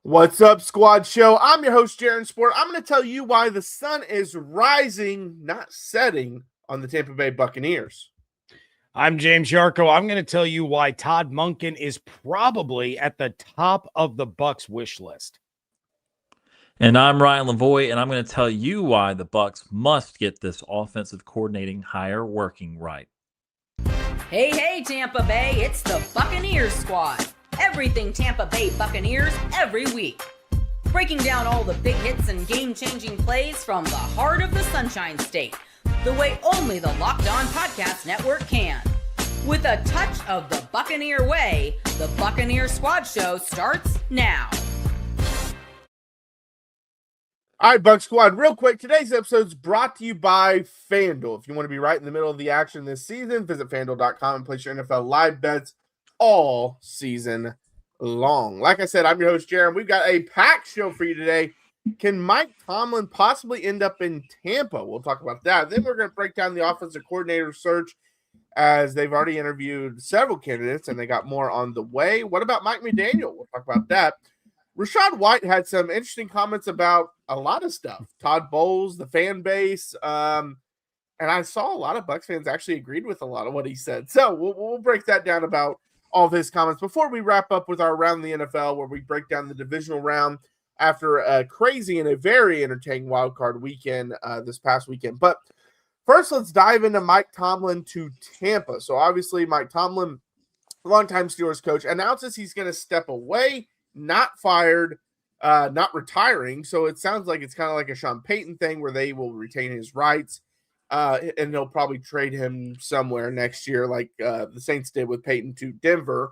What's up, Squad Show? I'm your host, Jaron Spor. I'm going to tell you why the sun is rising, not setting, on the Tampa Bay Buccaneers. I'm James Yarcho. I'm going to tell you why Todd Monken is probably at the top of the Bucs wish list. And I'm Ryan Lavoie, and I'm going to tell you why the Bucs must get this offensive coordinating hire working right. Hey, Tampa Bay, it's the Buccaneers squad. Everything Tampa Bay Buccaneers every week. Breaking down all the big hits and game-changing plays from the heart of the Sunshine State, the way only the Locked On Podcast Network can. With a touch of the Buccaneer way, the Buccaneer Squad Show starts now. All right, Bucs Squad, real quick, today's episode is brought to you by FanDuel. If you want to be right in the middle of the action this season, visit FanDuel.com and place your NFL live bets all season long. Like I said, I'm your host, Jaron. We've got a packed show for you today. Can Mike Tomlin possibly end up in Tampa? We'll talk about that. Then we're going to break down the offensive coordinator search, as they've already interviewed several candidates and they got more on the way. What about Mike McDaniel? We'll talk about that. Rachaad White had some interesting comments about a lot of stuff. Todd Bowles, the fan base, and I saw a lot of Bucs fans actually agreed with a lot of what he said. So we'll break that down about all of his comments before we wrap up with our Around the NFL, where we break down the divisional round after a crazy and a very entertaining wildcard weekend this past weekend. But first, let's dive into Mike Tomlin to Tampa. So obviously, Mike Tomlin, longtime Steelers coach, announces he's going to step away, not fired, not retiring. So it sounds like it's kind of like a Sean Payton thing where they will retain his rights. And they'll probably trade him somewhere next year, like the Saints did with Peyton to Denver.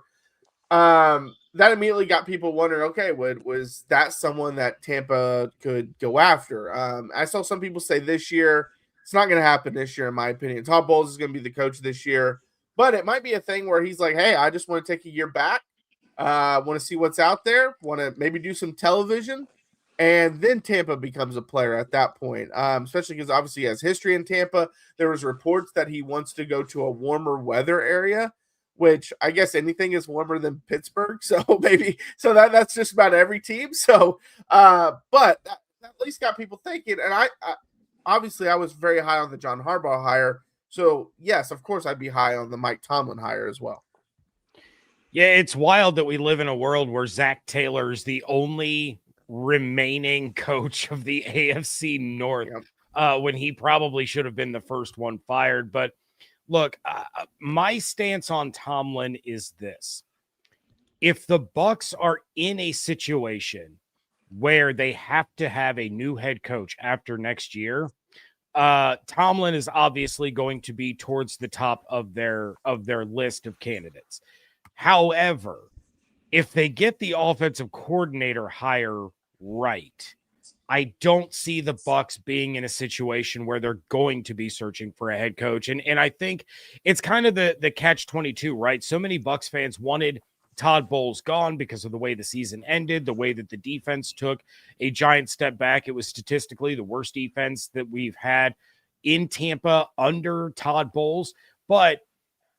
That immediately got people wondering, okay, was that someone that Tampa could go after? I saw some people say this year. It's not going to happen this year, in my opinion. Todd Bowles is going to be the coach this year. But it might be a thing where he's like, hey, I just want to take a year back. Want to see what's out there. Want to maybe do some television. And then Tampa becomes a player at that point, especially because obviously he has history in Tampa. There was reports that he wants to go to a warmer weather area, which I guess anything is warmer than Pittsburgh. So maybe that's just about every team. So, but that at least got people thinking. And I obviously I was very high on the John Harbaugh hire. So yes, of course I'd be high on the Mike Tomlin hire as well. Yeah, it's wild that we live in a world where Zach Taylor's the only remaining coach of the AFC North, when he probably should have been the first one fired. But look, my stance on Tomlin is this. If the Bucs are in a situation where they have to have a new head coach after next year, Tomlin is obviously going to be towards the top of their list of candidates. However, if they get the offensive coordinator hire right, I don't see the Bucs being in a situation where they're going to be searching for a head coach. And I think it's kind of the catch-22, right? So many Bucs fans wanted Todd Bowles gone because of the way the season ended, the way that the defense took a giant step back. It was statistically the worst defense that we've had in Tampa under Todd Bowles. But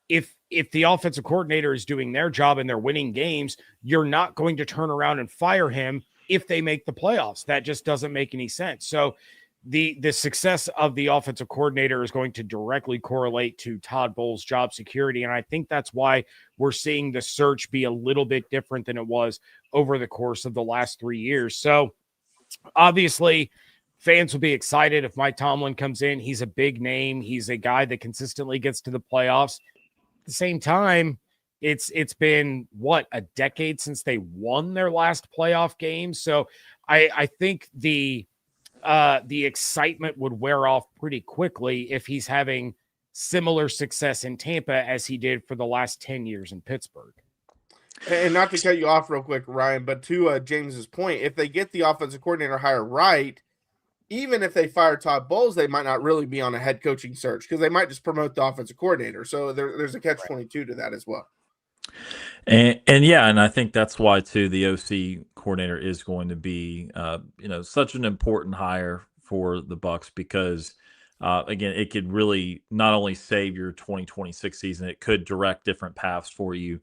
if the offensive coordinator is doing their job and they're winning games, you're not going to turn around and fire him if they make the playoffs. That just doesn't make any sense. So the success of the offensive coordinator is going to directly correlate to Todd Bowles' job security. And I think that's why we're seeing the search be a little bit different than it was over the course of the last 3 years. So obviously fans will be excited if Mike Tomlin comes in. He's a big name. He's a guy that consistently gets to the playoffs. At the same time, it's been a decade since they won their last playoff game. So I think the excitement would wear off pretty quickly if he's having similar success in Tampa as he did for the last 10 years in Pittsburgh. And not to cut you off real quick, Ryan, but to James's point, if they get the offensive coordinator hire right, even if they fire Todd Bowles, they might not really be on a head coaching search because they might just promote the offensive coordinator. So there's a catch-22 to that as well. And I think that's why too the OC coordinator is going to be such an important hire for the Bucs because again, it could really not only save your 2026 season, it could direct different paths for you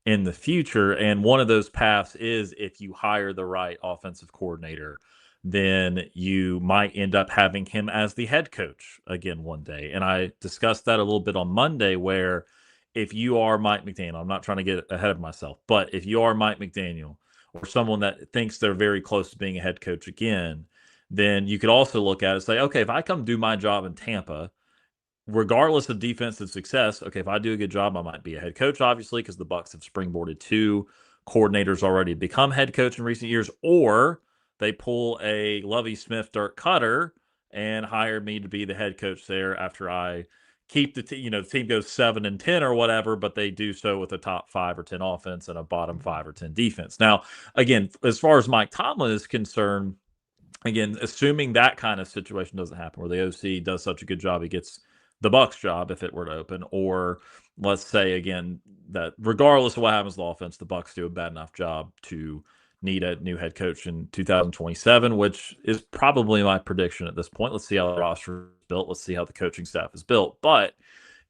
in the future. And one of those paths is if you hire the right offensive coordinator, then you might end up having him as the head coach again one day. And I discussed that a little bit on Monday, where if you are Mike McDaniel, I'm not trying to get ahead of myself, but if you are Mike McDaniel or someone that thinks they're very close to being a head coach again, then you could also look at it and say, okay, if I come do my job in Tampa, regardless of defensive success, okay, if I do a good job, I might be a head coach, obviously, because the Bucs have springboarded 2 coordinators already to become head coach in recent years, or they pull a Lovie Smith, Dirk Cutter, and hire me to be the head coach there after I keep the team. The team goes 7-10 or whatever, but they do so with a top 5 or 10 offense and a bottom 5 or 10 defense. Now, again, as far as Mike Tomlin is concerned, again, assuming that kind of situation doesn't happen, where the OC does such a good job, he gets the Bucs job if it were to open, or let's say again that regardless of what happens to the offense, the Bucs do a bad enough job to need a new head coach in 2027, which is probably my prediction at this point. Let's see how the roster is built. Let's see how the coaching staff is built. But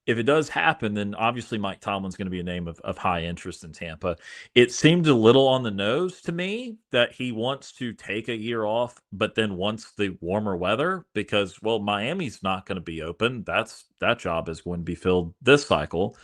if it does happen, then obviously Mike Tomlin's going to be a name of high interest in Tampa. It seemed a little on the nose to me that he wants to take a year off, but then wants the warmer weather because, well, Miami's not going to be open. That job is going to be filled this cycle.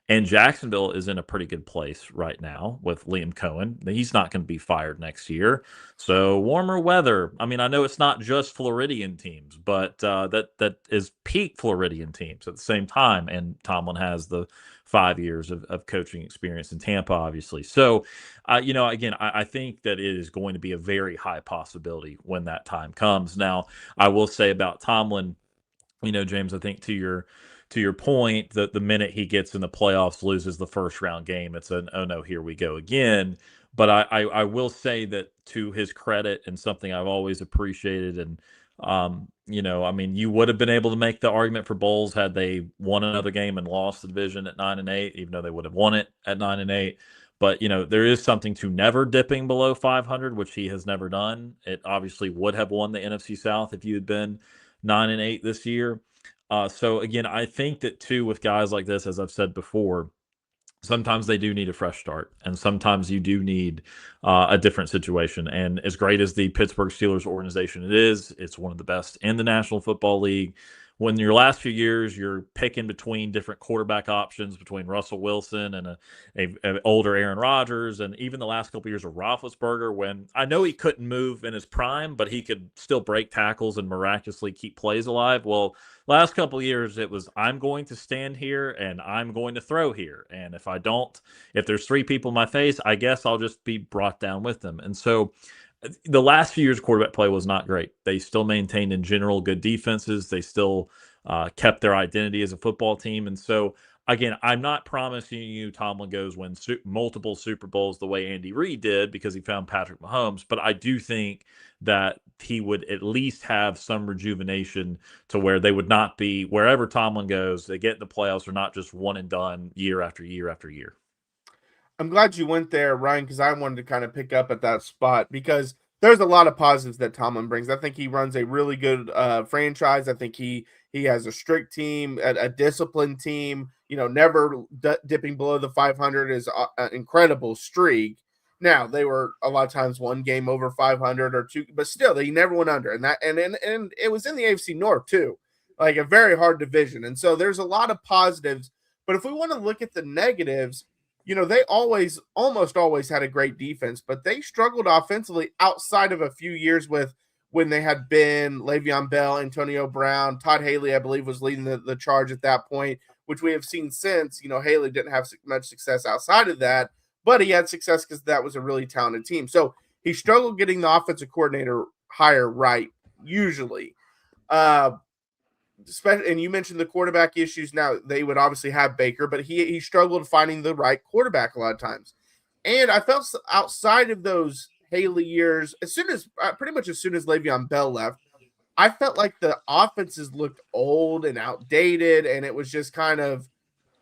And Jacksonville is in a pretty good place right now with Liam Cohen. He's not going to be fired next year. So warmer weather. I mean, I know it's not just Floridian teams, but that is peak Floridian teams at the same time. And Tomlin has the 5 years of coaching experience in Tampa, obviously. So, again, I think that it is going to be a very high possibility when that time comes. Now, I will say about Tomlin, James, I think to your point, that the minute he gets in the playoffs, loses the first round game, it's an, oh no, here we go again. But I will say that to his credit, and something I've always appreciated, and you would have been able to make the argument for Bowles had they won another game and lost the division at 9-8, even though they would have won it at 9-8. But there is something to never dipping below 500, which he has never done. It obviously would have won the NFC South if you had been 9-8 this year. So again, I think that too, with guys like this, as I've said before, sometimes they do need a fresh start, and sometimes you do need a different situation. And as great as the Pittsburgh Steelers organization it's one of the best in the National Football League. When your last few years, you're picking between different quarterback options between Russell Wilson and a older Aaron Rodgers, and even the last couple of years of Roethlisberger, when I know he couldn't move in his prime, but he could still break tackles and miraculously keep plays alive. Well, last couple of years, it was, I'm going to stand here and I'm going to throw here. And if there's 3 people in my face, I guess I'll just be brought down with them. And so the last few years, quarterback play was not great. They still maintained, in general, good defenses. They still kept their identity as a football team. And so, again, I'm not promising you Tomlin goes win multiple Super Bowls the way Andy Reid did because he found Patrick Mahomes. But I do think that he would at least have some rejuvenation to where they would not be, wherever Tomlin goes, they get in the playoffs, are not just one and done year after year after year. I'm glad you went there, Ryan, because I wanted to kind of pick up at that spot, because there's a lot of positives that Tomlin brings. I think he runs a really good franchise. I think he has a strict team, a disciplined team. Never dipping below the 500 is an incredible streak. Now, they were a lot of times one game over 500 or 2, but still they never went under. And it was in the AFC North too, like a very hard division. And so there's a lot of positives. But if we want to look at the negatives, they almost always had a great defense, but they struggled offensively outside of a few years when they had been Le'Veon Bell, Antonio Brown, Todd Haley, I believe, was leading the charge at that point, which we have seen since. Haley didn't have much success outside of that, but he had success because that was a really talented team. So he struggled getting the offensive coordinator hire right, usually. And you mentioned the quarterback issues. Now, they would obviously have Baker, but he struggled finding the right quarterback a lot of times. And I felt outside of those Haley years, pretty much as soon as Le'Veon Bell left, I felt like the offenses looked old and outdated, and it was just kind of,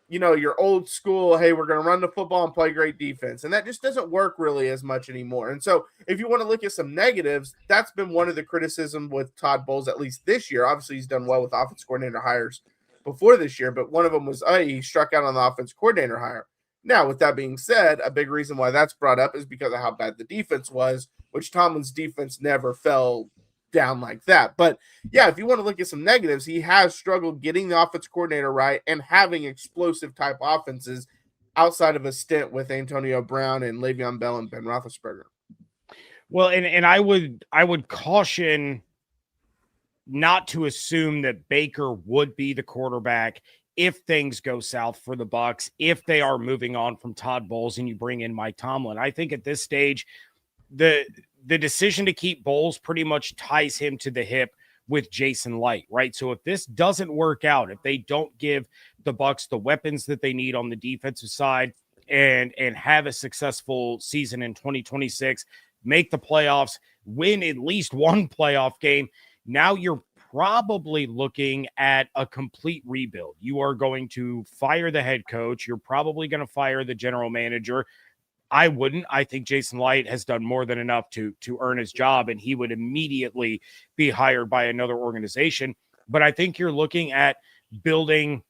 your old school, hey, we're going to run the football and play great defense. And that just doesn't work really as much anymore. And so if you want to look at some negatives, that's been one of the criticism with Todd Bowles, at least this year. Obviously, he's done well with offense coordinator hires before this year, but one of them was, he struck out on the offense coordinator hire. Now, with that being said, a big reason why that's brought up is because of how bad the defense was, which Tomlin's defense never fell down like that. But yeah, if you want to look at some negatives, he has struggled getting the offense coordinator right and having explosive type offenses outside of a stint with Antonio Brown and Le'Veon Bell and Ben Roethlisberger. Well, and I would caution not to assume that Baker would be the quarterback if things go south for the Bucs, if they are moving on from Todd Bowles and you bring in Mike Tomlin. I think at this stage, the decision to keep Bowles pretty much ties him to the hip with Jason Light, right? So if this doesn't work out, if they don't give the Bucs the weapons that they need on the defensive side and have a successful season in 2026, make the playoffs, win at least one playoff game, now you're probably looking at a complete rebuild. You are going to fire the head coach. You're probably going to fire the general manager. I wouldn't. I think Jason Light has done more than enough to earn his job, and he would immediately be hired by another organization. But I think you're looking at building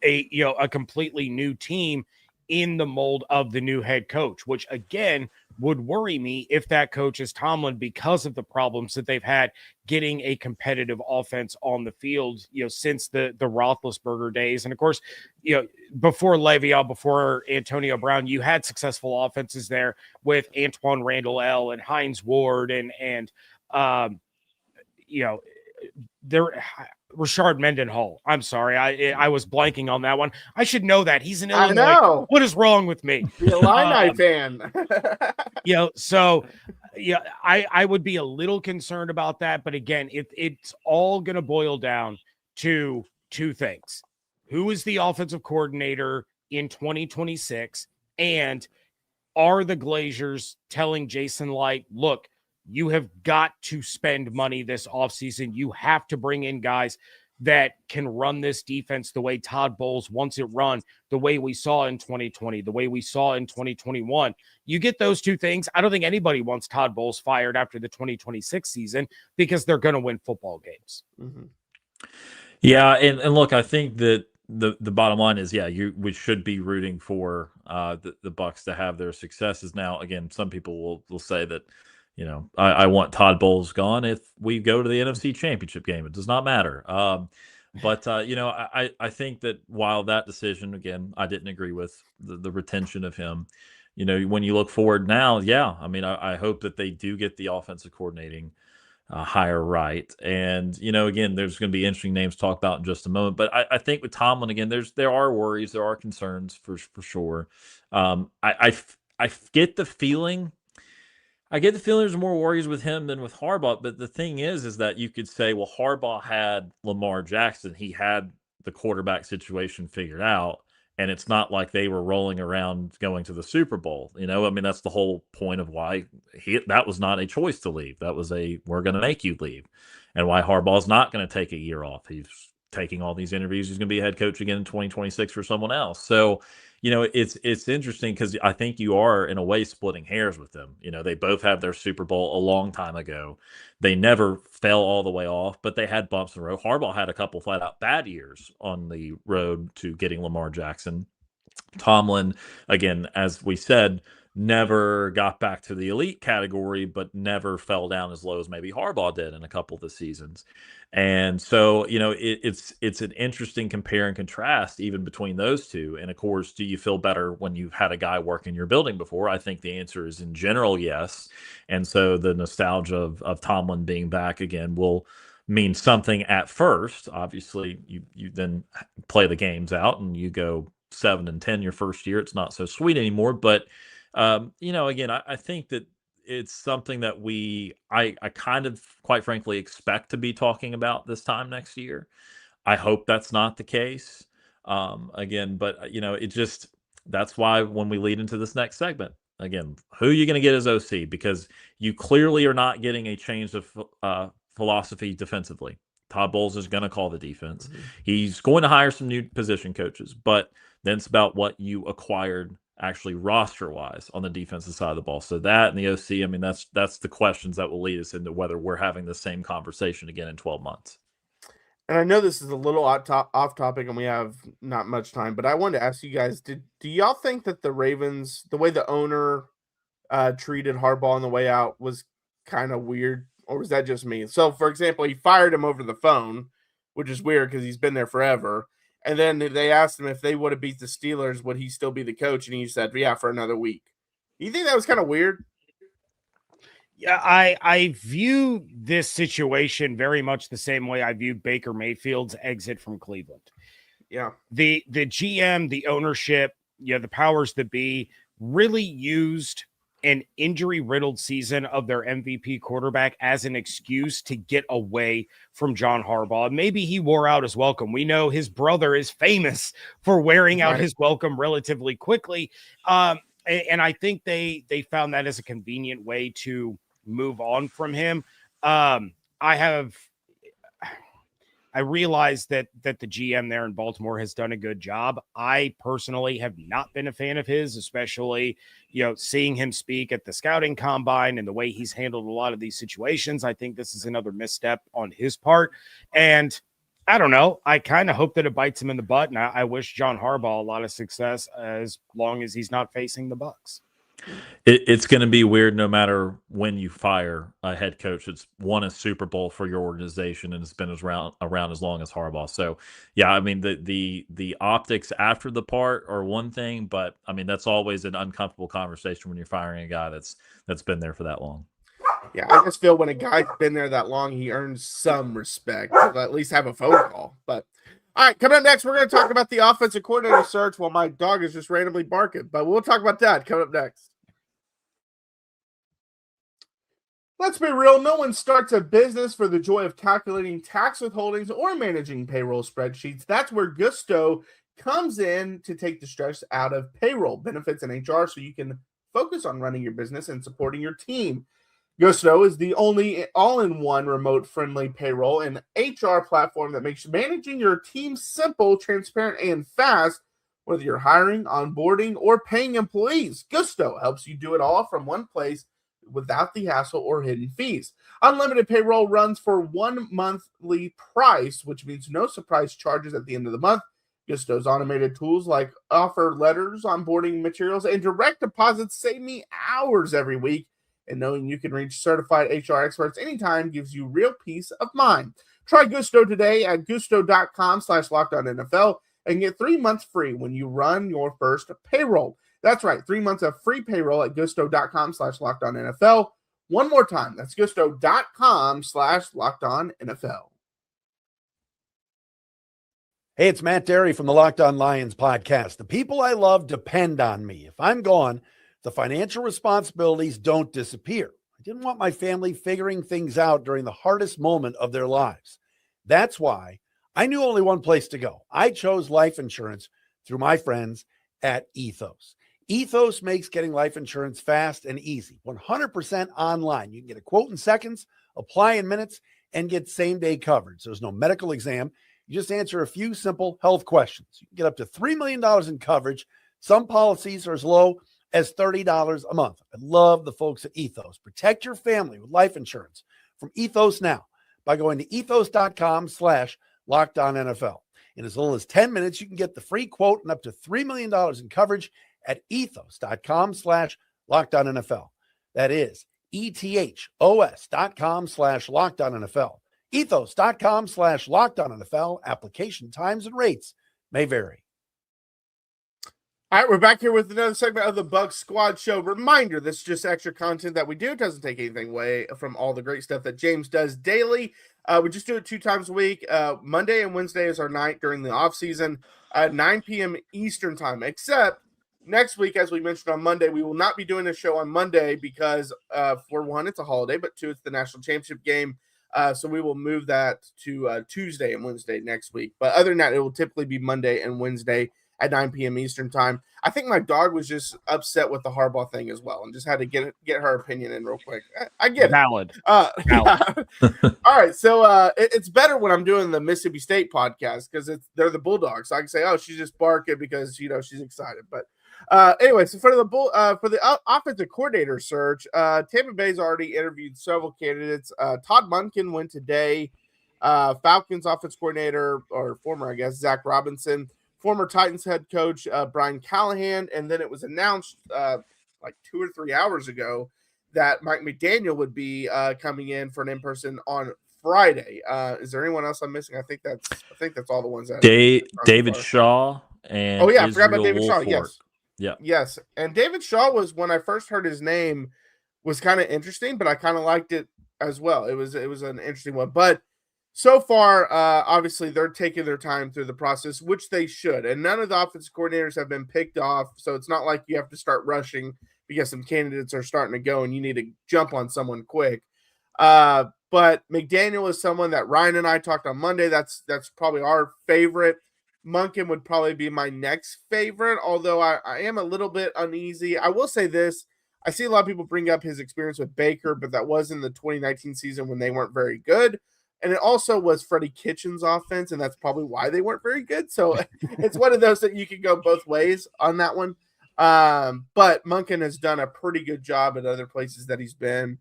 a completely new team in the mold of the new head coach, which again would worry me if that coach is Tomlin because of the problems that they've had getting a competitive offense on the field, since the Roethlisberger days. And of course, before Le'Veon, before Antonio Brown, you had successful offenses there with Antoine Randall L and Hines Ward and Rashard Mendenhall. I'm sorry. I was blanking on that one. I should know that. He's an Illinois. I know. What is wrong with me? The Illini fan. I would be a little concerned about that. But again, it's all going to boil down to two things. Who is the offensive coordinator in 2026? And are the Glazers telling Jason Light, look, you have got to spend money this offseason. You have to bring in guys that can run this defense the way Todd Bowles wants it run, the way we saw in 2020, the way we saw in 2021. You get those two things. I don't think anybody wants Todd Bowles fired after the 2026 season because they're going to win football games. Mm-hmm. Yeah, and look, I think that the bottom line is, we should be rooting for the Bucs to have their successes. Now, again, some people will say that, I want Todd Bowles gone if we go to the NFC Championship game. It does not matter. But I think that while that decision, again, I didn't agree with the retention of him, when you look forward now, I hope that they do get the offensive coordinating hire right. And, again, there's going to be interesting names to talk about in just a moment. But I think with Tomlin, again, there are worries, there are concerns for sure. I get the feeling. There's more worries with him than with Harbaugh. But the thing is that you could say, well, Harbaugh had Lamar Jackson. He had the quarterback situation figured out. And it's not like they were rolling around going to the Super Bowl. That's the whole point of why that was not a choice to leave. That was we're going to make you leave. And why Harbaugh's not going to take a year off. He's taking all these interviews. He's going to be a head coach again in 2026 for someone else. So, it's interesting because I think you are in a way splitting hairs with them. They both have their Super Bowl a long time ago. They never fell all the way off, but they had bumps in the road. Harbaugh had a couple flat out bad years on the road to getting Lamar Jackson. Tomlin, again, as we said, never got back to the elite category, but never fell down as low as maybe Harbaugh did in a couple of the seasons. And so, it's an interesting compare and contrast even between those two. And of course, do you feel better when you've had a guy work in your building before? I think the answer is in general, yes. And so the nostalgia of Tomlin being back again will mean something at first. Obviously, you then play the games out and you go 7-10 your first year. It's not so sweet anymore. But again, I think that it's something that I kind of, quite frankly, expect to be talking about this time next year. I hope that's not the case. Again, but that's why when we lead into this next segment, again, who are you going to get as OC? Because you clearly are not getting a change of philosophy defensively. Todd Bowles is going to call the defense. Mm-hmm. He's going to hire some new position coaches, but then it's about what you acquired actually roster-wise on the defensive side of the ball. So that and the OC, that's the questions that will lead us into whether we're having the same conversation again in 12 months. And I know this is a little off topic and we have not much time, but I wanted to ask you guys, do y'all think that the Ravens, the way the owner treated Harbaugh on the way out was kind of weird, or was that just me? So, for example, he fired him over the phone, which is weird because he's been there forever. And then they asked him if they would have beat the Steelers, would he still be the coach? And he said, yeah, for another week. You think that was kind of weird? Yeah, I view this situation very much the same way I viewed Baker Mayfield's exit from Cleveland. Yeah. The GM, the ownership, the powers that be really used an injury-riddled season of their MVP quarterback as an excuse to get away from John Harbaugh. Maybe he wore out his welcome. We know his brother is famous for wearing out his welcome relatively quickly. And I think they found that as a convenient way to move on from him. I realize that the GM there in Baltimore has done a good job. I personally have not been a fan of his, especially, seeing him speak at the scouting combine and the way he's handled a lot of these situations. I think this is another misstep on his part. And I don't know. I kind of hope that it bites him in the butt. And I wish John Harbaugh a lot of success as long as he's not facing the Bucs. It's going to be weird no matter when you fire a head coach that's won a Super Bowl for your organization and has been around as long as Harbaugh. So, yeah, I mean, the optics after the part are one thing, but, I mean, that's always an uncomfortable conversation when you're firing a guy that's been there for that long. Yeah, I just feel when a guy's been there that long, he earns some respect. He'll at least have a phone call. But, all right, coming up next, we're going to talk about the offensive coordinator search while my dog is just randomly barking. But we'll talk about that coming up next. Let's be real, no one starts a business for the joy of calculating tax withholdings or managing payroll spreadsheets. That's where Gusto comes in to take the stress out of payroll, benefits, and HR so you can focus on running your business and supporting your team. Gusto is the only all-in-one remote-friendly payroll and HR platform that makes managing your team simple, transparent, and fast, whether you're hiring, onboarding, or paying employees. Gusto helps you do it all from one place without the hassle or hidden fees. Unlimited payroll runs for 1 monthly price, which means no surprise charges at the end of the month. Gusto's automated tools like offer letters, onboarding materials, and direct deposits save me hours every week. And knowing you can reach certified HR experts anytime gives you real peace of mind. Try Gusto today at gusto.com/LockedOnNFL and get 3 months free when you run your first payroll. That's right, 3 months of free payroll at gusto.com/LockedOnNFL. One more time, that's gusto.com/LockedOnNFL. Hey, it's Matt Derry from the Locked On Lions podcast. The people I love depend on me. If I'm gone, the financial responsibilities don't disappear. I didn't want my family figuring things out during the hardest moment of their lives. That's why I knew only one place to go. I chose life insurance through my friends at Ethos. Ethos makes getting life insurance fast and easy, 100% online. You can get a quote in seconds, apply in minutes, and get same-day coverage. There's no medical exam. You just answer a few simple health questions. You can get up to $3 million in coverage. Some policies are as low as $30 a month. I love the folks at Ethos. Protect your family with life insurance from Ethos now by going to ethos.com/LockedOnNFL. In as little as 10 minutes, you can get the free quote and up to $3 million in coverage at ethos.com/LockedOnNFL. That is ethos.com/LockedOnNFL. Ethos.com/LockedOnNFL. Application times and rates may vary. All right, we're back here with another segment of the Bucs Squad Show. Reminder, this is just extra content that we do. It doesn't take anything away from all the great stuff that James does daily. We just do it 2 times a week. Monday and Wednesday is our night during the offseason at 9 p.m. Eastern time, except next week, as we mentioned on Monday, we will not be doing a show on Monday because, for one, it's a holiday, but two, it's the national championship game. So we will move that to Tuesday and Wednesday next week. But other than that, it will typically be Monday and Wednesday at 9 p.m. Eastern time. I think my dog was just upset with the Harbaugh thing as well and just had to get her opinion in real quick. I get Valid. it. Yeah. All right, so it's better when I'm doing the Mississippi State podcast because they're the Bulldogs. So I can say, oh, she's just barking because, she's excited. But anyway, so for the offensive coordinator search, Tampa Bay's already interviewed several candidates. Todd Monken went today. Falcons offense coordinator, or former, I guess, Zach Robinson, former Titans head coach Brian Callahan, and then it was announced like 2 or 3 hours ago that Mike McDaniel would be coming in for an in-person on Friday. Is there anyone else I'm missing? I think that's all the ones that David Shaw and I forgot about David Shaw. Yes. Yeah. Yes. And David Shaw was, when I first heard his name, was kind of interesting, but I kind of liked it as well. It was an interesting one. But so far, obviously, they're taking their time through the process, which they should. And none of the offensive coordinators have been picked off, so it's not like you have to start rushing because some candidates are starting to go and you need to jump on someone quick. But McDaniel is someone that Ryan and I talked on Monday. That's probably our favorite. Monken would probably be my next favorite, although I am a little bit uneasy. I will say this. I see a lot of people bring up his experience with Baker, but that was in the 2019 season when they weren't very good. And it also was Freddie Kitchens' offense, and that's probably why they weren't very good. So it's one of those that you can go both ways on that one. But Monken has done a pretty good job at other places that he's been.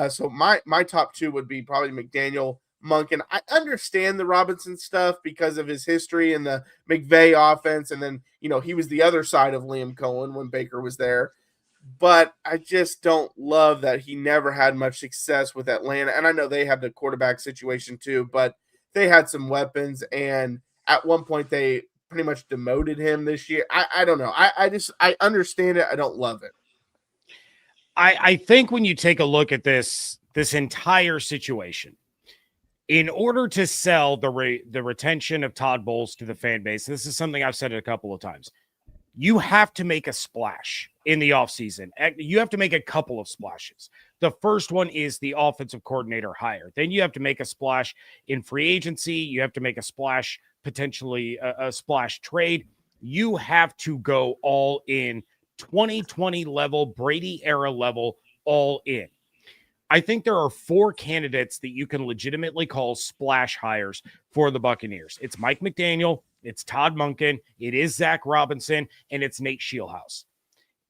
So my top two would be probably McDaniel, Monken. I understand the Robinson stuff because of his history and the McVay offense. And then, he was the other side of Liam Cohen when Baker was there. But I just don't love that he never had much success with Atlanta. And I know they have the quarterback situation too, but they had some weapons. And at one point they pretty much demoted him this year. I don't know. I understand it. I don't love it. I think when you take a look at this entire situation, in order to sell the retention of Todd Bowles to the fan base, this is something I've said it a couple of times, you have to make a splash in the offseason. You have to make a couple of splashes. The first one is the offensive coordinator hire. Then you have to make a splash in free agency. You have to make a splash, potentially a splash trade. You have to go all in, 2020 level, Brady era level, all in. I think there are 4 candidates that you can legitimately call splash hires for the Buccaneers. It's Mike McDaniel, it's Todd Monken, it is Zach Robinson, and it's Nate Scheelhaase.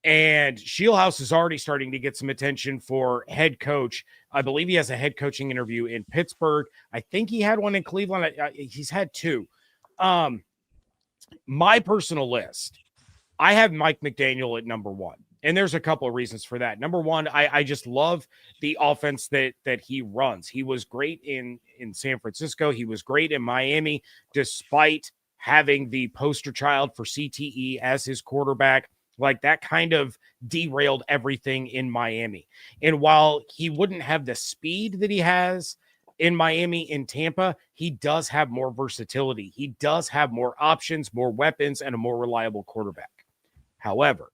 And Scheelhaase is already starting to get some attention for head coach. I believe he has a head coaching interview in Pittsburgh. I think he had one in Cleveland. He's had 2. My personal list, I have Mike McDaniel at number 1. And there's a couple of reasons for that. Number 1, I just love the offense that he runs. He was great in San Francisco. He was great in Miami, despite having the poster child for CTE as his quarterback. Like, that kind of derailed everything in Miami. And while he wouldn't have the speed that he has in Miami, in Tampa, he does have more versatility. He does have more options, more weapons, and a more reliable quarterback. However,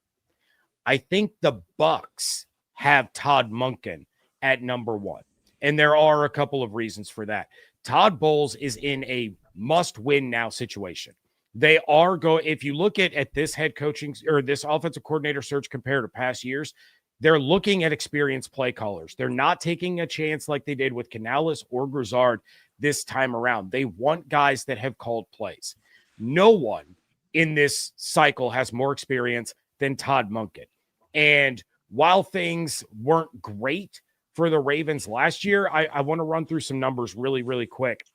I think the Bucs have Todd Monken at number 1. And there are a couple of reasons for that. Todd Bowles is in a must-win now situation. They are if you look at this head coaching or this offensive coordinator search compared to past years, they're looking at experienced play callers. They're not taking a chance like they did with Canales or Grizzard this time around. They want guys that have called plays. No one in this cycle has more experience than Todd Monken. And while things weren't great for the Ravens last year, I want to run through some numbers really, really quick.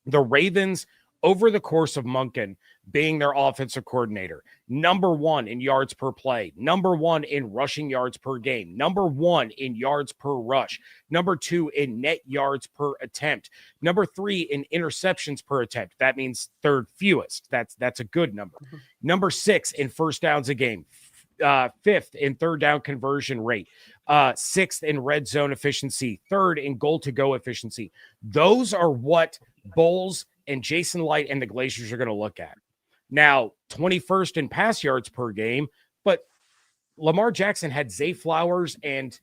The Ravens, over the course of Monken being their offensive coordinator, number 1 in yards per play, number 1 in rushing yards per game, number 1 in yards per rush, number 2 in net yards per attempt, number 3 in interceptions per attempt. That means third fewest. That's a good number. Mm-hmm. Number 6 in first downs a game, 5th in third down conversion rate, 6th in red zone efficiency, 3rd in goal to go efficiency. Those are what Bowles and Jason Light and the Glaciers are going to look at. Now, 21st in pass yards per game, but Lamar Jackson had Zay Flowers and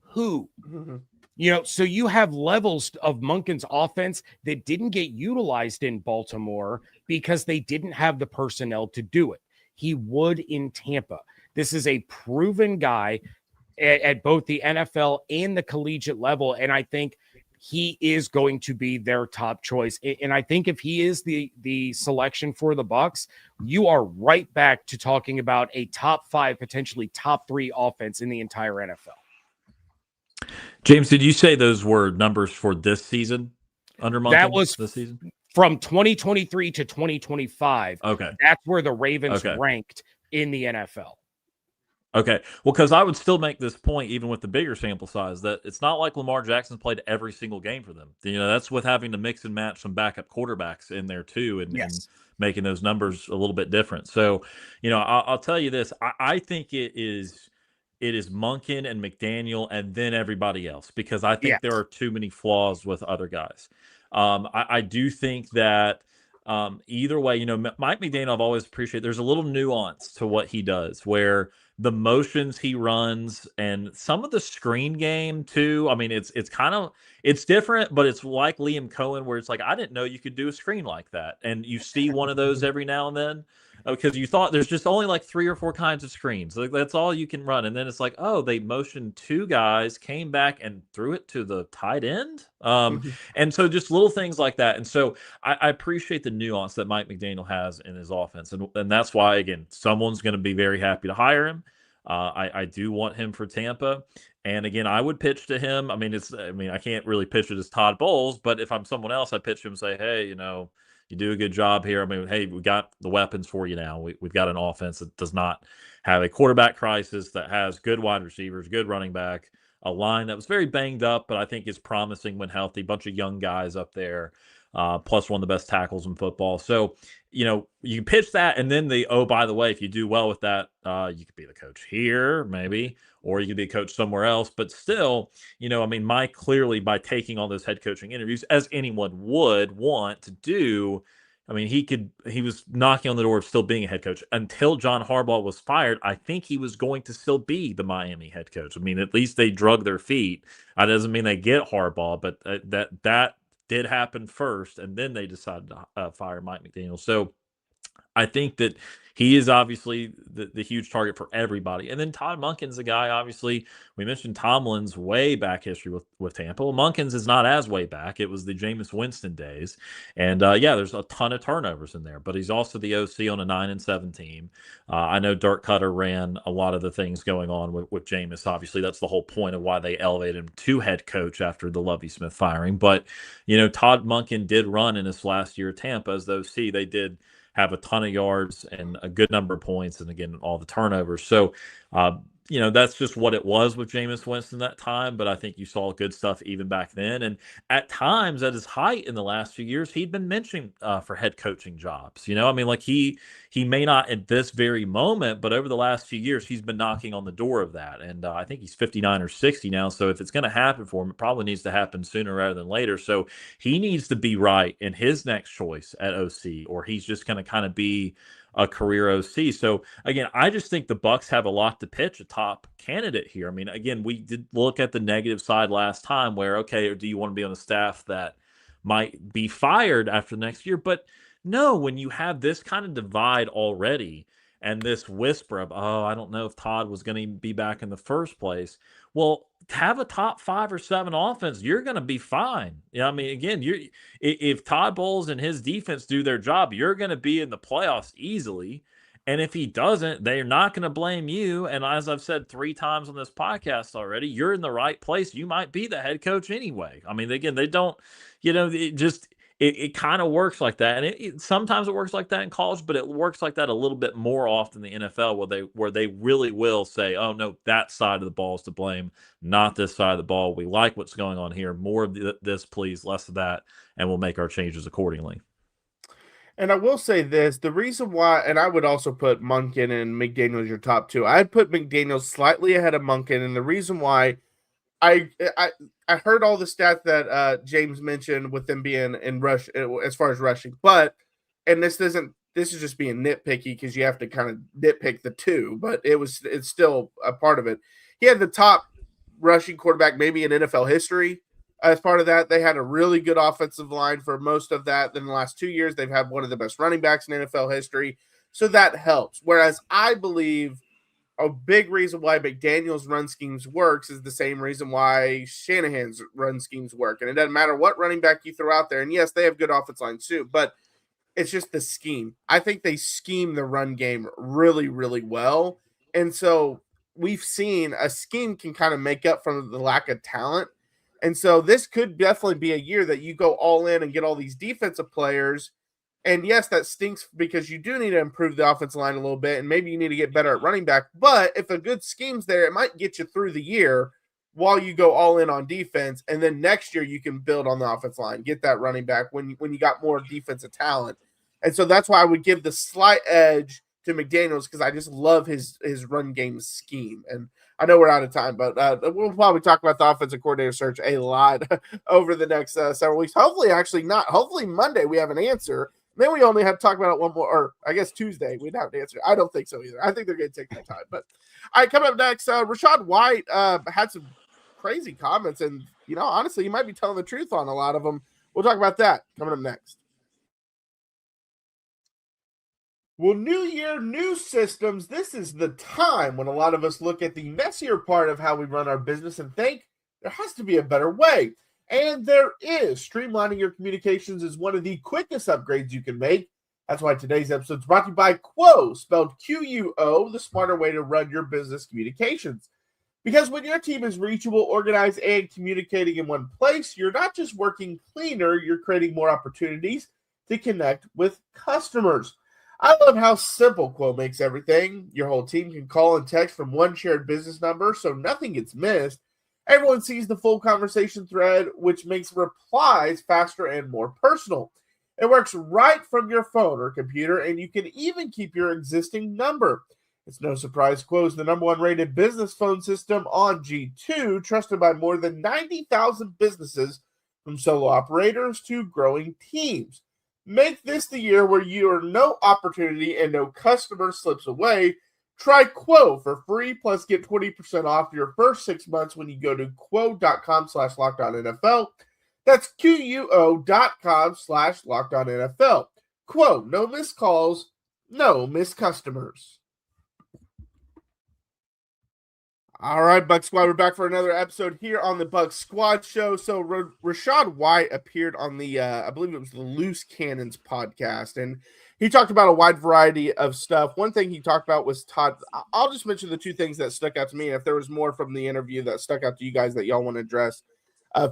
who? Mm-hmm. So you have levels of Monken's offense that didn't get utilized in Baltimore because they didn't have the personnel to do it. He would in Tampa. This is a proven guy at both the NFL and the collegiate level, and I think he is going to be their top choice. And I think if he is the selection for the Bucs, you are right back to talking about a top 5, potentially top 3 offense in the entire NFL. James, did you say those were numbers for this season? under Monken That was this season? From 2023 to 2025. Okay. That's where the Ravens ranked in the NFL. Okay. Well, because I would still make this point, even with the bigger sample size, that it's not like Lamar Jackson's played every single game for them. That's with having to mix and match some backup quarterbacks in there too, and making those numbers a little bit different. So, I'll tell you this: I think it is Monken and McDaniel, and then everybody else, because I think there are too many flaws with other guys. I do think that. Either way, Mike McDaniel, I've always appreciated. There's a little nuance to what he does, where the motions he runs and some of the screen game too. I mean, it's different, but it's like Liam Cohen, where it's like, I didn't know you could do a screen like that, and you see one of those every now and then, because you thought there's just only like 3 or 4 kinds of screens. Like, that's all you can run. And then it's like, oh, they motioned 2 guys, came back and threw it to the tight end. And so just little things like that. And so I appreciate the nuance that Mike McDaniel has in his offense. And that's why, again, someone's going to be very happy to hire him. I do want him for Tampa. And again, I would pitch to him. I can't really pitch it as Todd Bowles, but if I'm someone else, I'd pitch him and say, hey, you do a good job here. Hey, we got the weapons for you now. We've got an offense that does not have a quarterback crisis, that has good wide receivers, good running back, a line that was very banged up, but I think is promising when healthy. Bunch of young guys up there, plus one of the best tackles in football. So, you pitch that, and then by the way, if you do well with that, you could be the coach here, maybe, or you could be a coach somewhere else. But still, Mike clearly, by taking all those head coaching interviews, as anyone would want to do, he was knocking on the door of still being a head coach until John Harbaugh was fired. I think he was going to still be the Miami head coach. At least they drug their feet. That doesn't mean they get Harbaugh, but that did happen first, and then they decided to fire Mike McDaniel. So I think that he is obviously the huge target for everybody. And then Todd Monken's a guy, obviously, we mentioned Tomlin's way back history with Tampa. Well, Monken's is not as way back. It was the Jameis Winston days. And there's a ton of turnovers in there, but he's also the OC on a 9-7 team. I know Dirk Cutter ran a lot of the things going on with Jameis. Obviously, that's the whole point of why they elevated him to head coach after the Lovie Smith firing. But, Todd Monken did run in his last year at Tampa as the OC. They did have a ton of yards and a good number of points, and again, all the turnovers. So, that's just what it was with Jameis Winston that time. But I think you saw good stuff even back then. And at times, at his height in the last few years, he'd been mentioned for head coaching jobs. He may not at this very moment, but over the last few years, he's been knocking on the door of that. And I think he's 59 or 60 now. So if it's going to happen for him, it probably needs to happen sooner rather than later. So he needs to be right in his next choice at OC, or he's just going to kind of be a career OC. So again, I just think the Bucs have a lot to pitch a top candidate here. Again, we did look at the negative side last time where, okay, do you want to be on a staff that might be fired after the next year? But no, when you have this kind of divide already and this whisper of, oh, I don't know if Todd was going to be back in the first place. Well, have a top 5 or 7 offense, you're going to be fine. Again, if Todd Bowles and his defense do their job, you're going to be in the playoffs easily. And if he doesn't, they're not going to blame you. And as I've said 3 times on this podcast already, you're in the right place. You might be the head coach anyway. Again, they don't, it kind of works like that. And sometimes it works like that in college, but it works like that a little bit more often in the NFL, where they really will say, oh, no, that side of the ball is to blame, not this side of the ball. We like what's going on here. More of this, please, less of that, and we'll make our changes accordingly. And I will say this, the reason why, and I would also put Monken and McDaniel as your top 2. I'd put McDaniel slightly ahead of Monken, and the reason why I heard all the stats that James mentioned with them being in rush as far as rushing, and this is just being nitpicky because you have to kind of nitpick the 2, but it's still a part of it. He had the top rushing quarterback maybe in NFL history. As part of that, they had a really good offensive line for most of that. Then the last 2 years, they've had one of the best running backs in NFL history, so that helps. Whereas I believe a big reason why McDaniel's run schemes works is the same reason why Shanahan's run schemes work. And it doesn't matter what running back you throw out there. And yes, they have good offensive lines too, but it's just the scheme. I think they scheme the run game really, really well. And so we've seen a scheme can kind of make up for the lack of talent. And so this could definitely be a year that you go all in and get all these defensive players. And yes, that stinks because you do need to improve the offensive line a little bit, and maybe you need to get better at running back. But if a good scheme's there, it might get you through the year while you go all in on defense. And then next year you can build on the offensive line, get that running back when you got more defensive talent. And so that's why I would give the slight edge to McDaniels, because I just love his run game scheme. And I know we're out of time, but we'll probably talk about the offensive coordinator search a lot over the next several weeks. Hopefully Monday we have an answer. Then we only have to talk about it one more, or I guess Tuesday we'd have an answer. I don't think so either. I think they're going to take their time. But all right, coming up next, Rachaad White had some crazy comments, and honestly, he might be telling the truth on a lot of them. We'll talk about that coming up next. Well, new year, new systems. This is the time when a lot of us look at the messier part of how we run our business and think there has to be a better way. And there is. Streamlining your communications is one of the quickest upgrades you can make. That's why today's episode is brought to you by Quo, spelled Quo, the smarter way to run your business communications. Because when your team is reachable, organized, and communicating in one place, you're not just working cleaner, you're creating more opportunities to connect with customers. I love how simple Quo makes everything. Your whole team can call and text from one shared business number, so nothing gets missed. Everyone sees the full conversation thread, which makes replies faster and more personal. It works right from your phone or computer, and you can even keep your existing number. It's no surprise Quo is the #1 rated business phone system on G2, trusted by more than 90,000 businesses, from solo operators to growing teams. Make this the year where your no opportunity and no customer slips away. Try Quo for free, plus get 20% off your first 6 months when you go to quo.com/LockedOnNFL. That's QUO.com/LockedOnNFL. Quo, no missed calls, no missed customers. All right, Bucs Squad, we're back for another episode here on the Bucs Squad Show. So Rachaad White appeared on the, I believe it was the Loose Cannons podcast, and he talked about a wide variety of stuff. One thing he talked about was Todd. I'll just mention the two things that stuck out to me. If there was more from the interview that stuck out to you guys that y'all want to address,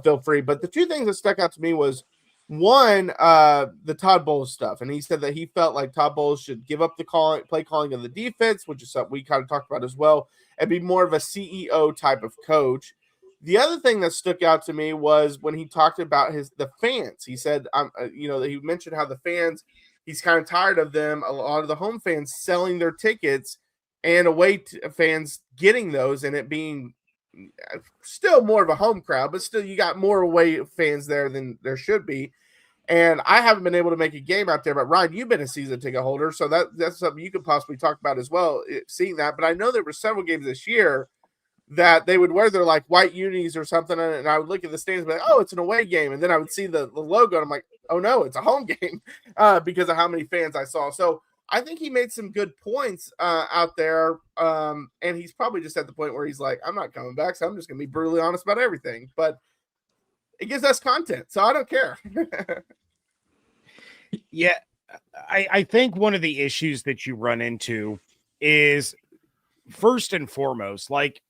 feel free. But the two things that stuck out to me was, one, the Todd Bowles stuff. And he said that he felt like Todd Bowles should give up the play calling of the defense, which is something we kind of talked about as well, and be more of a CEO type of coach. The other thing that stuck out to me was when he talked about the fans. He said, he mentioned how the fans, he's kind of tired of them, a lot of the home fans selling their tickets and away fans getting those, and it being still more of a home crowd, but still you got more away fans there than there should be. And I haven't been able to make a game out there, but Ryan, you've been a season ticket holder, so that's something you could possibly talk about as well, seeing that. But I know there were several games this year that they would wear their like white unis or something, and I would look at the stands and be like, oh, it's an away game. And then I would see the logo, and I'm like, oh no, it's a home game because of how many fans I saw. So I think he made some good points out there, and he's probably just at the point where he's like, I'm not coming back, so I'm just going to be brutally honest about everything. But it gives us content, so I don't care. Yeah, I think one of the issues that you run into is, first and foremost, like,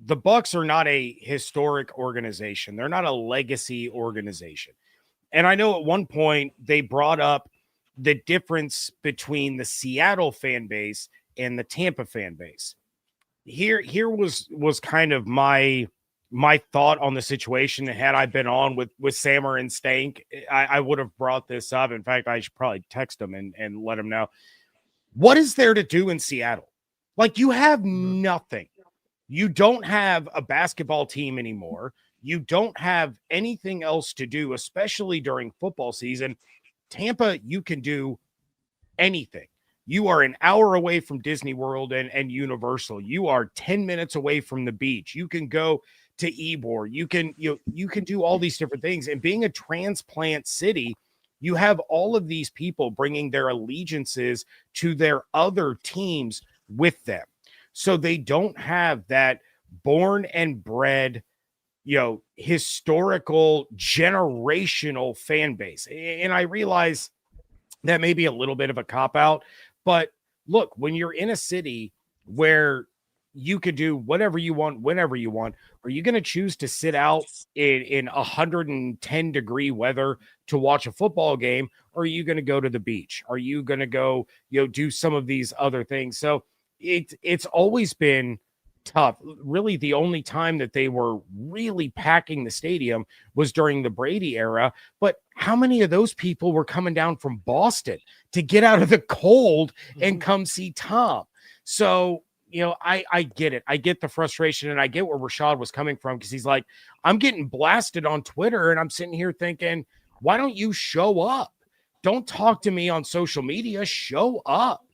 the Bucs are not a historic organization. They're not a legacy organization. And I know at one point they brought up the difference between the Seattle fan base and the Tampa fan base. Here was kind of my thought on the situation. Had I been on with Sammer and Stank, I would have brought this up. In fact, I should probably text them and let them know. What is there to do in Seattle? Like, you have nothing. You don't have a basketball team anymore. You don't have anything else to do, especially during football season. Tampa, you can do anything. You are an hour away from Disney World and Universal. You are 10 minutes away from the beach. You can go to Ybor. You can do all these different things. And being a transplant city, you have all of these people bringing their allegiances to their other teams with them. So they don't have that born and bred, historical, generational fan base. And I realize that may be a little bit of a cop-out, but look, when you're in a city where you could do whatever you want, whenever you want. Are you going to choose to sit out in 110-degree weather to watch a football game? Or are you going to go to the beach? Are you going to go, do some of these other things? So it's always been tough. Really, the only time that they were really packing the stadium was during the Brady era. But how many of those people were coming down from Boston to get out of the cold and come see Tom? So, I get it. I get the frustration, and I get where Rachaad was coming from, because he's like, I'm getting blasted on Twitter, and I'm sitting here thinking, why don't you show up? Don't talk to me on social media. Show up.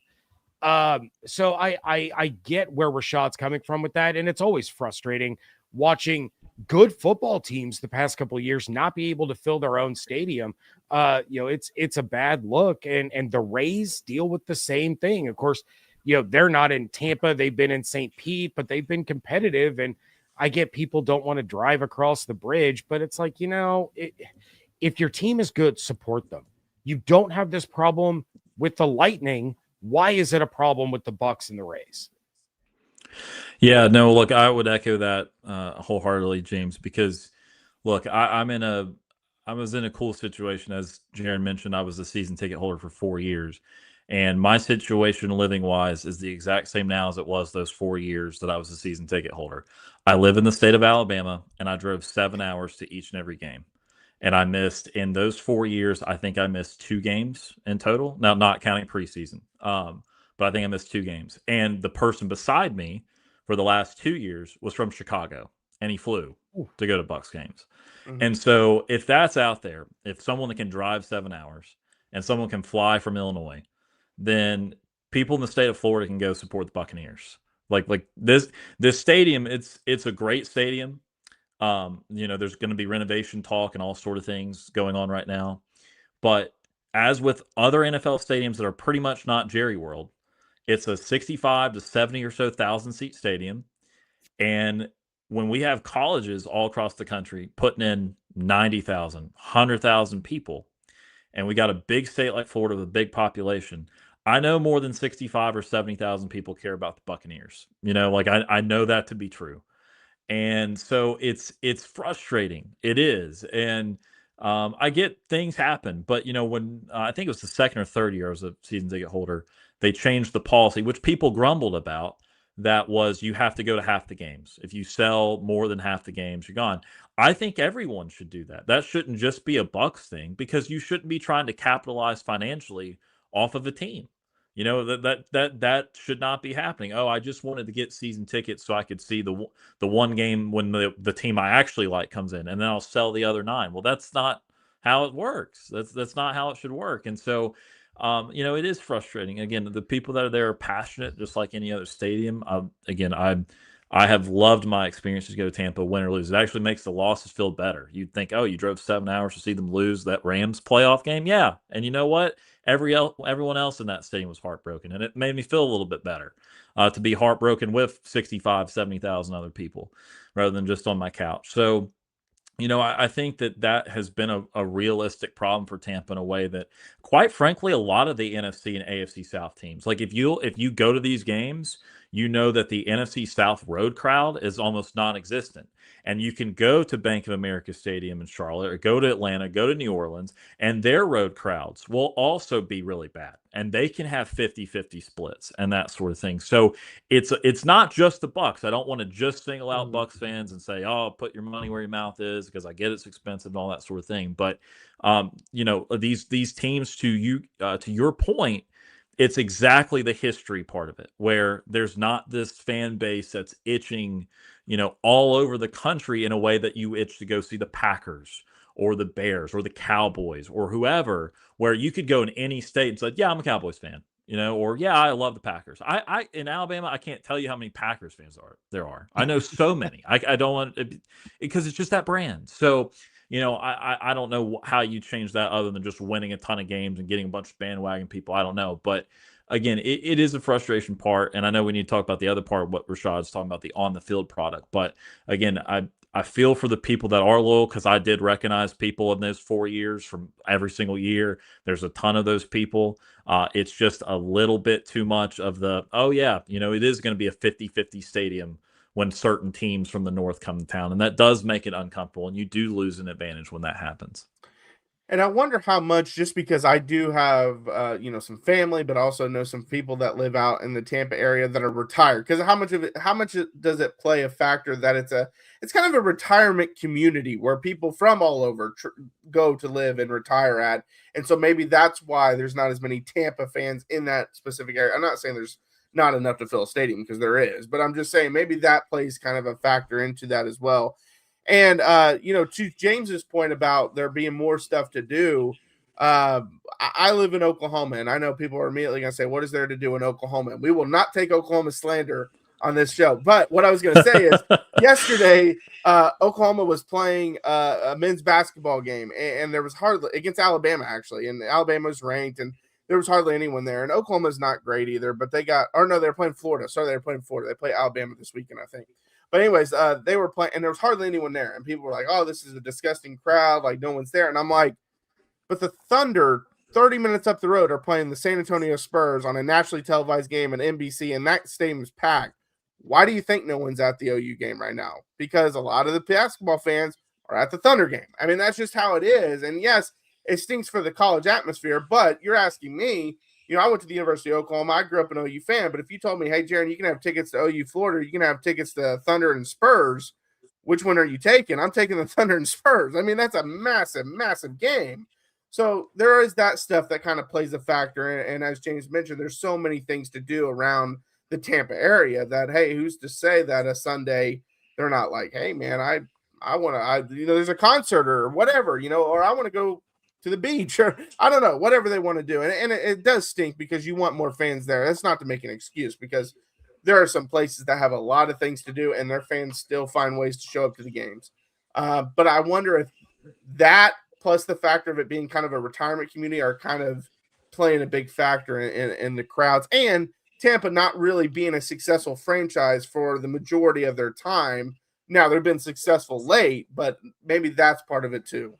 So I get where Rachaad's coming from with that, and it's always frustrating watching good football teams the past couple of years not be able to fill their own stadium. It's a bad look, and the Rays deal with the same thing. Of course, they're not in Tampa. They've been in St. Pete, but they've been competitive. And I get people don't want to drive across the bridge, but it's like, if your team is good, support them. You don't have this problem with the Lightning. Why is it a problem with the Bucs and the Rays? Yeah, no, look, I would echo that wholeheartedly, James, because look, I was in a cool situation. As Jaron mentioned, I was a season ticket holder for 4 years. And my situation living wise is the exact same now as it was those 4 years that I was a season ticket holder. I live in the state of Alabama, and I drove 7 hours to each and every game. And I missed, in those 4 years, I think I missed 2 games in total. Now, not counting preseason, but I think I missed 2 games. And the person beside me for the last 2 years was from Chicago, and he flew to go to Bucs games. And so if that's out there, if someone that can drive 7 hours and someone can fly from Illinois, then people in the state of Florida can go support the Buccaneers. Like this stadium, it's a great stadium. There's going to be renovation talk and all sort of things going on right now. But as with other NFL stadiums that are pretty much not Jerry World, it's a 65 to 70 or so thousand seat stadium. And when we have colleges all across the country putting in 90,000, 100,000 people, and we got a big state like Florida with a big population, I know more than 65 or 70,000 people care about the Buccaneers. I know that to be true. And so it's frustrating. It is. And I get things happen. But, when I think it was the second or third year I was a season ticket holder, they changed the policy, which people grumbled about. That was, you have to go to half the games. If you sell more than half the games, you're gone. I think everyone should do that. That shouldn't just be a Bucs thing, because you shouldn't be trying to capitalize financially off of a team. That should not be happening. Oh, I just wanted to get season tickets so I could see the one game when the team I actually like comes in, and then I'll sell the other 9. Well, that's not how it works. That's not how it should work. And so, it is frustrating. Again, the people that are there are passionate, just like any other stadium. I have loved my experience to go to Tampa, win or lose. It actually makes the losses feel better. You'd think, oh, you drove 7 hours to see them lose that Rams playoff game? Yeah. And you know what? Everyone else in that stadium was heartbroken, and it made me feel a little bit better to be heartbroken with 65, 70,000 other people rather than just on my couch. So, I think that has been a realistic problem for Tampa in a way that, quite frankly, a lot of the NFC and AFC South teams, like if you go to these games, you know that the NFC South road crowd is almost non-existent. And you can go to Bank of America Stadium in Charlotte, or go to Atlanta, go to New Orleans, and their road crowds will also be really bad. And they can have 50-50 splits and that sort of thing. So it's not just the Bucs. I don't want to just single out Bucs fans and say, oh, put your money where your mouth is, because I get it's expensive and all that sort of thing. But these teams, to your point, it's exactly the history part of it, where there's not this fan base that's itching, all over the country in a way that you itch to go see the Packers or the Bears or the Cowboys or whoever, where you could go in any state and say, yeah, I'm a Cowboys fan, or yeah, I love the Packers. I in Alabama, I can't tell you how many Packers fans there are. I know so many. I don't want it, because it's just that brand. So, I don't know how you change that other than just winning a ton of games and getting a bunch of bandwagon people. I don't know. But again, it is a frustration part. And I know we need to talk about the other part of what Rachaad's talking about, the on the field product. But again, I feel for the people that are loyal, because I did recognize people in those 4 years from every single year. There's a ton of those people. It's just a little bit too much of the, oh yeah, it is going to be a 50-50 stadium when certain teams from the north come to town, and that does make it uncomfortable, and you do lose an advantage when that happens. And I wonder how much, just because I do have, some family, but also know some people that live out in the Tampa area that are retired. Because how much does it play a factor that it's kind of a retirement community where people from all over go to live and retire at. And so maybe that's why there's not as many Tampa fans in that specific area. I'm not saying there's not enough to fill a stadium, because there is, but I'm just saying maybe that plays kind of a factor into that as well. And, to James's point about there being more stuff to do, I live in Oklahoma, and I know people are immediately going to say, what is there to do in Oklahoma? And we will not take Oklahoma slander on this show. But what I was going to say is yesterday, Oklahoma was playing a men's basketball game, and there was hardly – against Alabama, actually, and Alabama was ranked, and there was hardly anyone there. And Oklahoma's not great either, but they were playing Florida. Sorry, they were playing Florida. They play Alabama this weekend, I think. But anyways, they were playing, and there was hardly anyone there. And people were like, oh, this is a disgusting crowd. Like, no one's there. And I'm like, but the Thunder, 30 minutes up the road, are playing the San Antonio Spurs on a nationally televised game on NBC, and that stadium is packed. Why do you think no one's at the OU game right now? Because a lot of the basketball fans are at the Thunder game. I mean, that's just how it is. And yes, it stinks for the college atmosphere, but you're asking me, I went to the University of Oklahoma. I grew up an OU fan, but if you told me, hey, Jaron, you can have tickets to OU Florida, you can have tickets to Thunder and Spurs, which one are you taking? I'm taking the Thunder and Spurs. I mean, that's a massive, massive game. So there is that stuff that kind of plays a factor. And as James mentioned, there's so many things to do around the Tampa area that, hey, who's to say that a Sunday they're not like, hey, man, I want to, there's a concert or whatever, or I want to go to the beach, or I don't know, whatever they want to do. And it does stink because you want more fans there. That's not to make an excuse, because there are some places that have a lot of things to do and their fans still find ways to show up to the games. But I wonder if that plus the factor of it being kind of a retirement community are kind of playing a big factor in the crowds, and Tampa not really being a successful franchise for the majority of their time. Now they've been successful late, but maybe that's part of it too.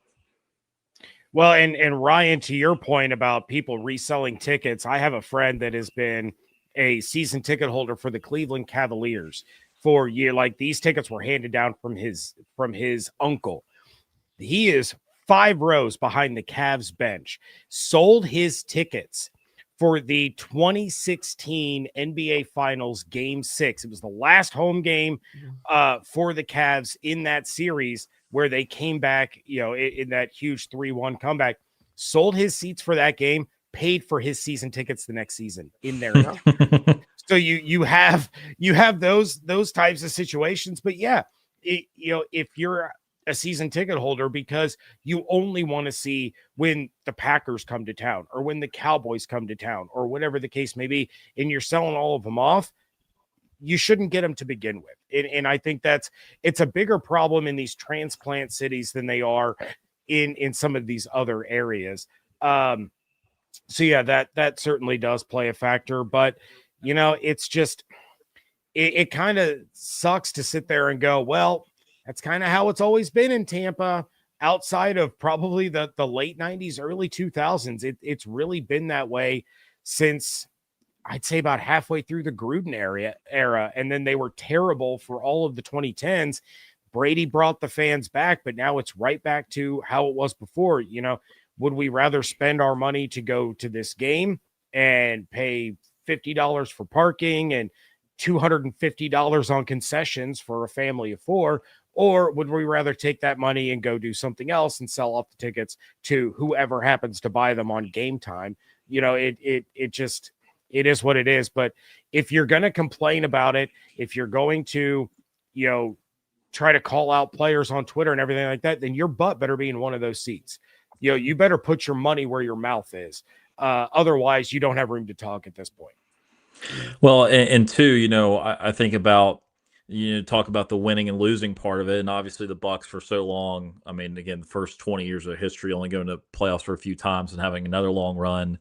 Well, and Ryan, to your point about people reselling tickets, I have a friend that has been a season ticket holder for the Cleveland Cavaliers for a year. Like, these tickets were handed down from his uncle. He is 5 rows behind the Cavs bench, sold his tickets for the 2016 NBA Finals Game 6. It was the last home game for the Cavs in that series, where they came back, in that huge 3-1 comeback, sold his seats for that game, paid for his season tickets the next season in there. So you have those types of situations. But yeah, if you're a season ticket holder because you only want to see when the Packers come to town or when the Cowboys come to town or whatever the case may be, and you're selling all of them off, you shouldn't get them to begin with. And I think it's a bigger problem in these transplant cities than they are in some of these other areas. So yeah, that certainly does play a factor, but it's just, it kind of sucks to sit there and go, well, that's kind of how it's always been in Tampa outside of probably the late 90s, early 2000s. It's really been that way since, I'd say, about halfway through the Gruden era. And then they were terrible for all of the 2010s. Brady brought the fans back, but now it's right back to how it was before. Would we rather spend our money to go to this game and pay $50 for parking and $250 on concessions for a family of 4? Or would we rather take that money and go do something else and sell off the tickets to whoever happens to buy them on game time? It is what it is. But if you're going to complain about it, if you're going to, try to call out players on Twitter and everything like that, then your butt better be in one of those seats. You better put your money where your mouth is. Otherwise, you don't have room to talk at this point. Well, and two, I think about, talk about the winning and losing part of it. And obviously the Bucs for so long, I mean, again, the first 20 years of history, only going to playoffs for a few times and having another long run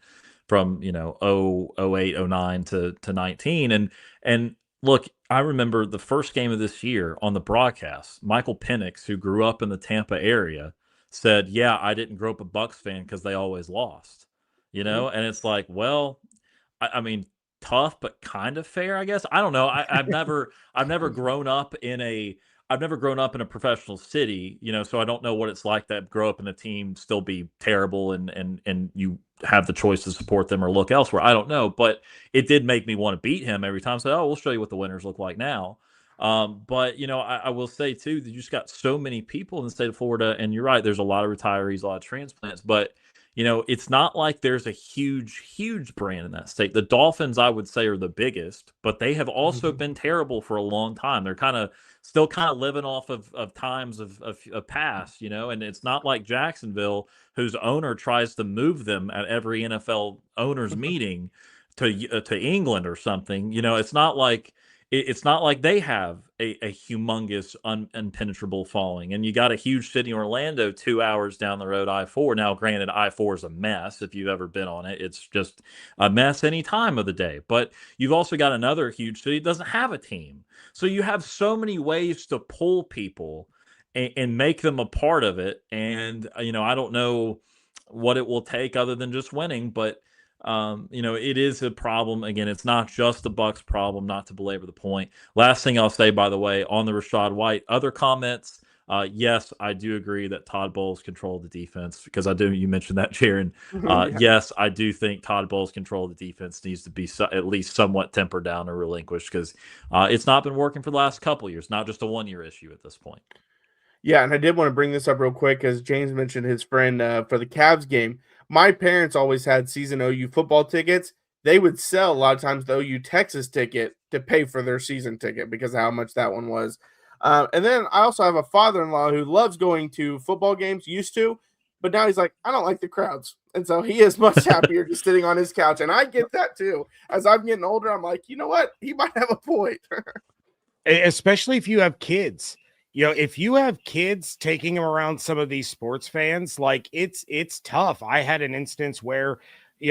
from, 08, 09 to 19. And Look, I remember the first game of this year on the broadcast, Michael Penix, who grew up in the Tampa area, said, "Yeah, I didn't grow up a Bucs fan because they always lost." And it's like, well, I mean, tough but kind of fair, I guess. I don't know. I've never grown up in a professional city, so I don't know what it's like to grow up in a team still be terrible and you have the choice to support them or look elsewhere. I don't know, but it did make me want to beat him every time. Say, oh, we'll show you what the winners look like now. But I will say too that you just got so many people in the state of Florida, and you're right. There's a lot of retirees, a lot of transplants, but it's not like there's a huge brand in that state. The Dolphins, I would say, are the biggest, but they have also been terrible for a long time. They're still living off of times of past, and it's not like Jacksonville, whose owner tries to move them at every NFL owners meeting to England or something. It's not like they have a humongous impenetrable following. And you got a huge city, Orlando, 2 hours down the road, I-4. Now, granted, I-4 is a mess. If you've ever been on it, it's just a mess any time of the day. But you've also got another huge city that doesn't have a team. So you have so many ways to pull people and make them a part of it. And, I don't know what it will take other than just winning, but it is a problem. Again, it's not just the Bucs problem, not to belabor the point. Last thing I'll say, by the way, on the Rachaad White, other comments, yes, I do agree that Todd Bowles controlled the defense, because you mentioned that, Jaron. Yes, I do think Todd Bowles' control of the defense needs to be at least somewhat tempered down or relinquished, because it's not been working for the last couple of years, not just a one-year issue at this point. Yeah, and I did want to bring this up real quick, as James mentioned his friend for the Cavs game. My parents always had season OU football tickets. They would sell a lot of times the OU Texas ticket to pay for their season ticket because of how much that one was. And then I also have a father-in-law who loves going to football games, used to, but now he's like, I don't like the crowds. And so he is much happier just sitting on his couch. And I get that too. As I'm getting older, I'm like, you know what? He might have a point. Especially if you have kids. If you have kids, taking them around some of these sports fans, like it's tough. I had an instance where,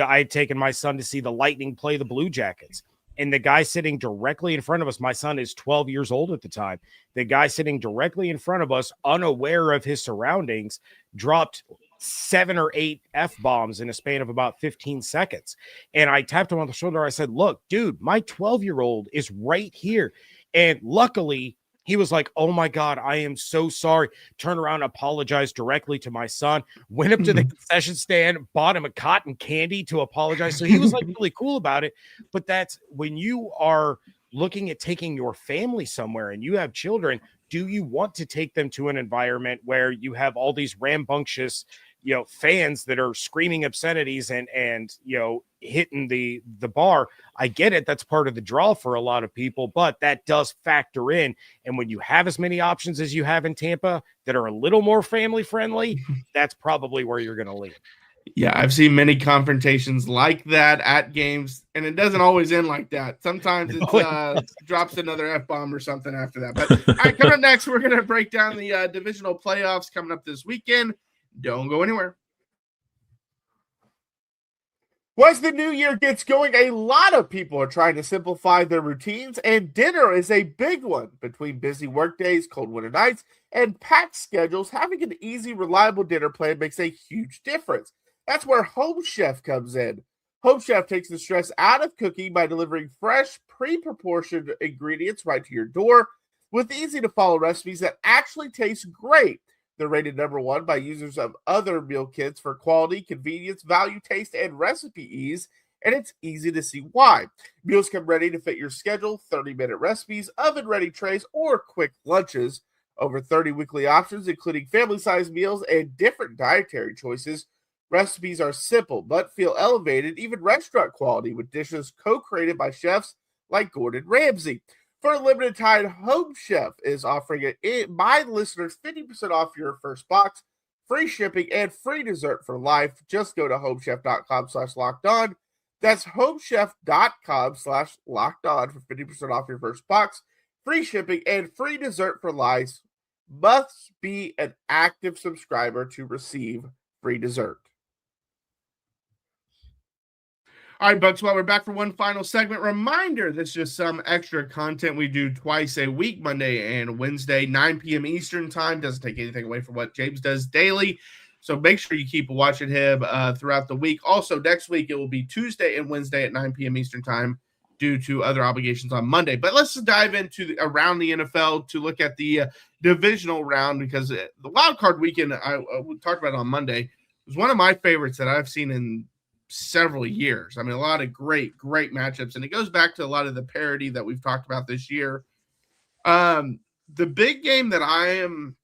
I had taken my son to see the Lightning play the Blue Jackets, and the guy sitting directly in front of us, my son is 12 years old at the time. The guy sitting directly in front of us, unaware of his surroundings, dropped 7 or 8 F-bombs in a span of about 15 seconds. And I tapped him on the shoulder. I said, look, dude, my 12-year-old is right here. And luckily, he was like, oh my God, I am so sorry. Turn around, apologize directly to my son, went up to the concession stand, bought him a cotton candy to apologize. So he was like really cool about it. But that's when you are looking at taking your family somewhere and you have children, do you want to take them to an environment where you have all these rambunctious, fans that are screaming obscenities and hitting the bar? I get it. That's part of the draw for a lot of people, but that does factor in. And when you have as many options as you have in Tampa that are a little more family friendly, that's probably where you're going to lean. Yeah, I've seen many confrontations like that at games, and it doesn't always end like that. Sometimes it drops another F-bomb or something after that. But all right, coming up next, we're going to break down the divisional playoffs coming up this weekend. Don't go anywhere. Once the new year gets going, a lot of people are trying to simplify their routines, and dinner is a big one. Between busy workdays, cold winter nights, and packed schedules, having an easy, reliable dinner plan makes a huge difference. That's where Home Chef comes in. Home Chef takes the stress out of cooking by delivering fresh, pre-proportioned ingredients right to your door with easy-to-follow recipes that actually taste great. They're rated #1 by users of other meal kits for quality, convenience, value, taste, and recipe ease, and it's easy to see why. Meals come ready to fit your schedule, 30-minute recipes, oven-ready trays, or quick lunches. Over 30 weekly options, including family-sized meals and different dietary choices. Recipes are simple but feel elevated, even restaurant quality, with dishes co-created by chefs like Gordon Ramsay. For a limited time, Home Chef is offering my listeners 50% off your first box, free shipping, and free dessert for life. Just go to homechef.com/lockedon. That's homechef.com/lockedon for 50% off your first box, free shipping, and free dessert for life. Must be an active subscriber to receive free dessert. All right, Bucks, well, we're back for one final segment. Reminder, this is just some extra content we do twice a week, Monday and Wednesday, 9 p.m. Eastern time. Doesn't take anything away from what James does daily. So make sure you keep watching him throughout the week. Also, next week, it will be Tuesday and Wednesday at 9 p.m. Eastern time due to other obligations on Monday. But let's just dive into around the NFL to look at the divisional round, because the wild card weekend, I talked about it on Monday, was one of my favorites that I've seen in several years. I mean, a lot of great matchups, and it goes back to a lot of the parity that we've talked about this year. The big game that I am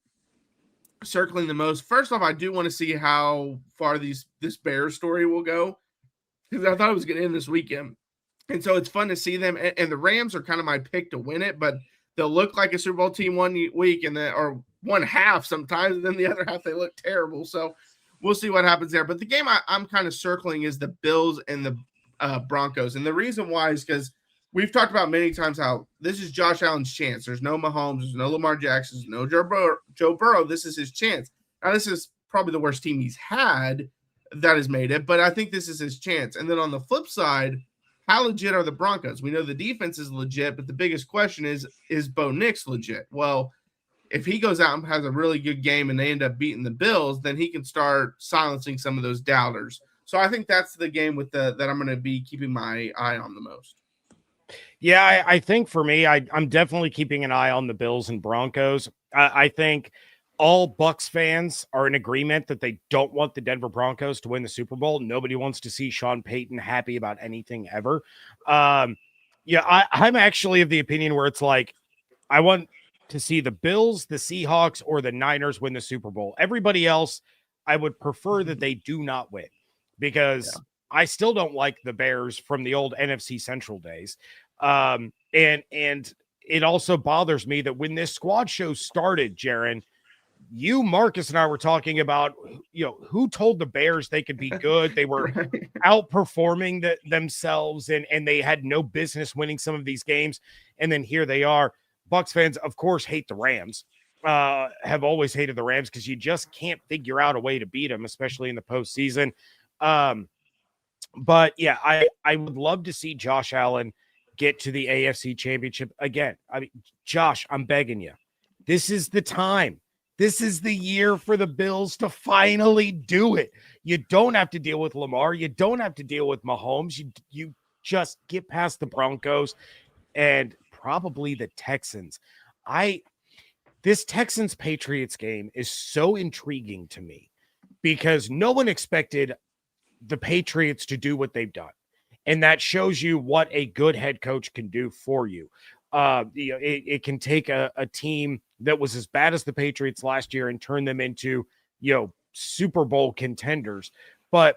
circling the most, first off, I do want to see how far this Bears story will go, because I thought it was going to end this weekend. And so it's fun to see them. And the Rams are kind of my pick to win it, but they'll look like a Super Bowl team one week or one half sometimes, and then the other half they look terrible. So we'll see what happens there. But the game I'm kind of circling is the Bills and the Broncos. And the reason why is because we've talked about many times how this is Josh Allen's chance. There's no Mahomes, there's no Lamar Jackson, there's no Joe Burrow. This is his chance. Now, this is probably the worst team he's had that has made it, but I think this is his chance. And then on the flip side, how legit are the Broncos? We know the defense is legit, but the biggest question is Bo Nix legit? Well, if he goes out and has a really good game and they end up beating the Bills, then he can start silencing some of those doubters. So I think that's the game that I'm going to be keeping my eye on the most. Yeah, I think for me, I'm definitely keeping an eye on the Bills and Broncos. I think all Bucs fans are in agreement that they don't want the Denver Broncos to win the Super Bowl. Nobody wants to see Sean Payton happy about anything ever. I'm actually of the opinion where it's like, I want to see the Bills, the Seahawks, or the Niners win the Super Bowl. Everybody else, I would prefer that they do not win, because I still don't like the Bears from the old NFC Central days. And it also bothers me that when this squad show started, Jaron, you, Marcus, and I were talking about, who told the Bears they could be good. They were outperforming themselves, and they had no business winning some of these games. And then here they are. Bucs fans, of course, hate the Rams, have always hated the Rams, because you just can't figure out a way to beat them, especially in the postseason. But yeah, I would love to see Josh Allen get to the AFC Championship again. I mean, Josh, I'm begging you. This is the time. This is the year for the Bills to finally do it. You don't have to deal with Lamar. You don't have to deal with Mahomes. You just get past the Broncos and probably the Texans. This Texans-Patriots game is so intriguing to me, because no one expected the Patriots to do what they've done. And that shows you what a good head coach can do for you. It can take a team that was as bad as the Patriots last year and turn them into, Super Bowl contenders. But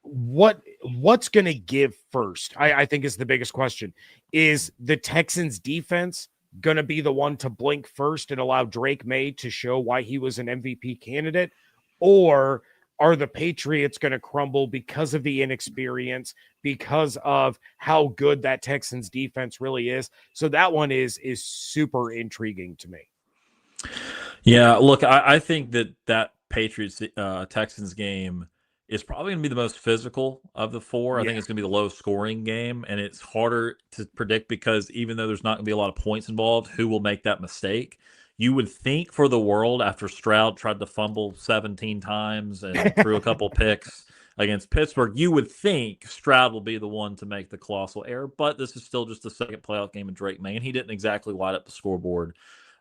what's going to give first, I think, is the biggest question. Is the Texans defense going to be the one to blink first and allow Drake May to show why he was an MVP candidate? Or are the Patriots going to crumble because of the inexperience, because of how good that Texans defense really is? So that one is super intriguing to me. Yeah, look, I think that Patriots Texans game is probably going to be the most physical of the four. I think it's going to be the low scoring game, and it's harder to predict because even though there's not going to be a lot of points involved, who will make that mistake? You would think for the world, after Stroud tried to fumble 17 times and threw a couple picks against Pittsburgh, you would think Stroud will be the one to make the colossal error. But this is still just the second playoff game of Drake May, and he didn't exactly light up the scoreboard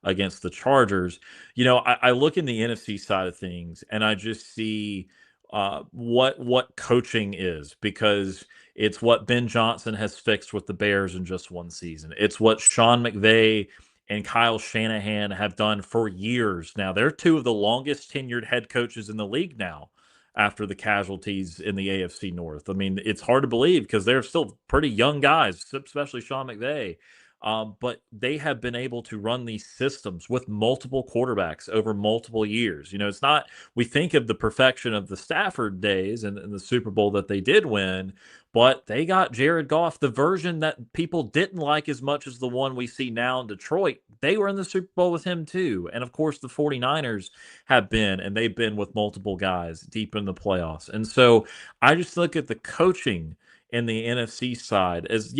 against the Chargers. I look in the NFC side of things, and I just see what coaching is, because it's what Ben Johnson has fixed with the Bears in just one season. It's what Sean McVay and Kyle Shanahan have done for years now. They're two of the longest tenured head coaches in the league now after the casualties in the AFC North. I mean, it's hard to believe because they're still pretty young guys, especially Sean McVay. But they have been able to run these systems with multiple quarterbacks over multiple years. It's not, we think of the perfection of the Stafford days and the Super Bowl that they did win, but they got Jared Goff, the version that people didn't like as much as the one we see now in Detroit. They were in the Super Bowl with him too. And of course, the 49ers have been, and they've been with multiple guys deep in the playoffs. And so I just look at the coaching in the NFC side is,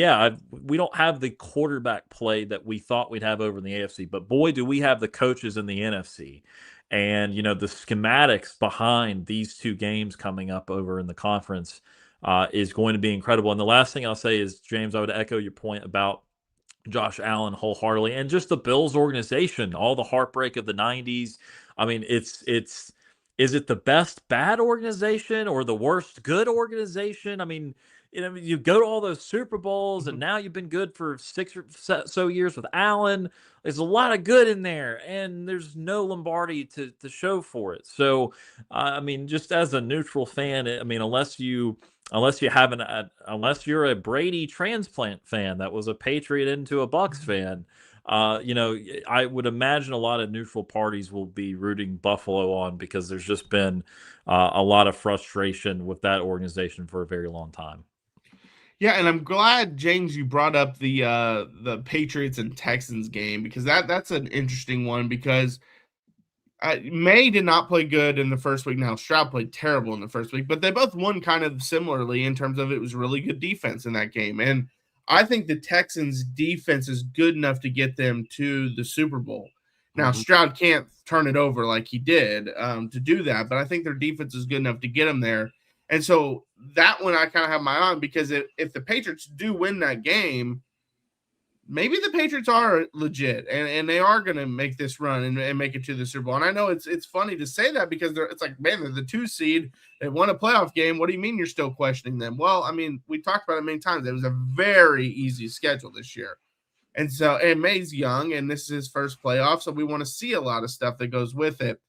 we don't have the quarterback play that we thought we'd have over in the AFC, but boy, do we have the coaches in the NFC. And, the schematics behind these two games coming up over in the conference is going to be incredible. And the last thing I'll say is, James, I would echo your point about Josh Allen wholeheartedly, and just the Bills organization, all the heartbreak of the 90s. I mean, is it the best bad organization or the worst good organization? I mean, you go to all those Super Bowls, and now you've been good for 6 or so years with Allen. There's a lot of good in there, and there's no Lombardi to show for it. So, I mean, just as a neutral fan, I mean, unless you're a Brady transplant fan that was a Patriot into a Bucs fan, I would imagine a lot of neutral parties will be rooting Buffalo on, because there's just been a lot of frustration with that organization for a very long time. Yeah, and I'm glad, James, you brought up the Patriots and Texans game, because that's an interesting one, because May did not play good in the first week. Now, Stroud played terrible in the first week, but they both won kind of similarly in terms of it was really good defense in that game. And I think the Texans' defense is good enough to get them to the Super Bowl. Now, Stroud can't turn it over like he did to do that, but I think their defense is good enough to get them there. And so that one I kind of have my eye on, because if the Patriots do win that game, maybe the Patriots are legit and they are going to make this run and make it to the Super Bowl. And I know it's funny to say that, because it's like, man, they're the 2 seed. They won a playoff game. What do you mean you're still questioning them? Well, I mean, we talked about it many times. It was a very easy schedule this year. And May's young, and this is his first playoff, so we want to see a lot of stuff that goes with it.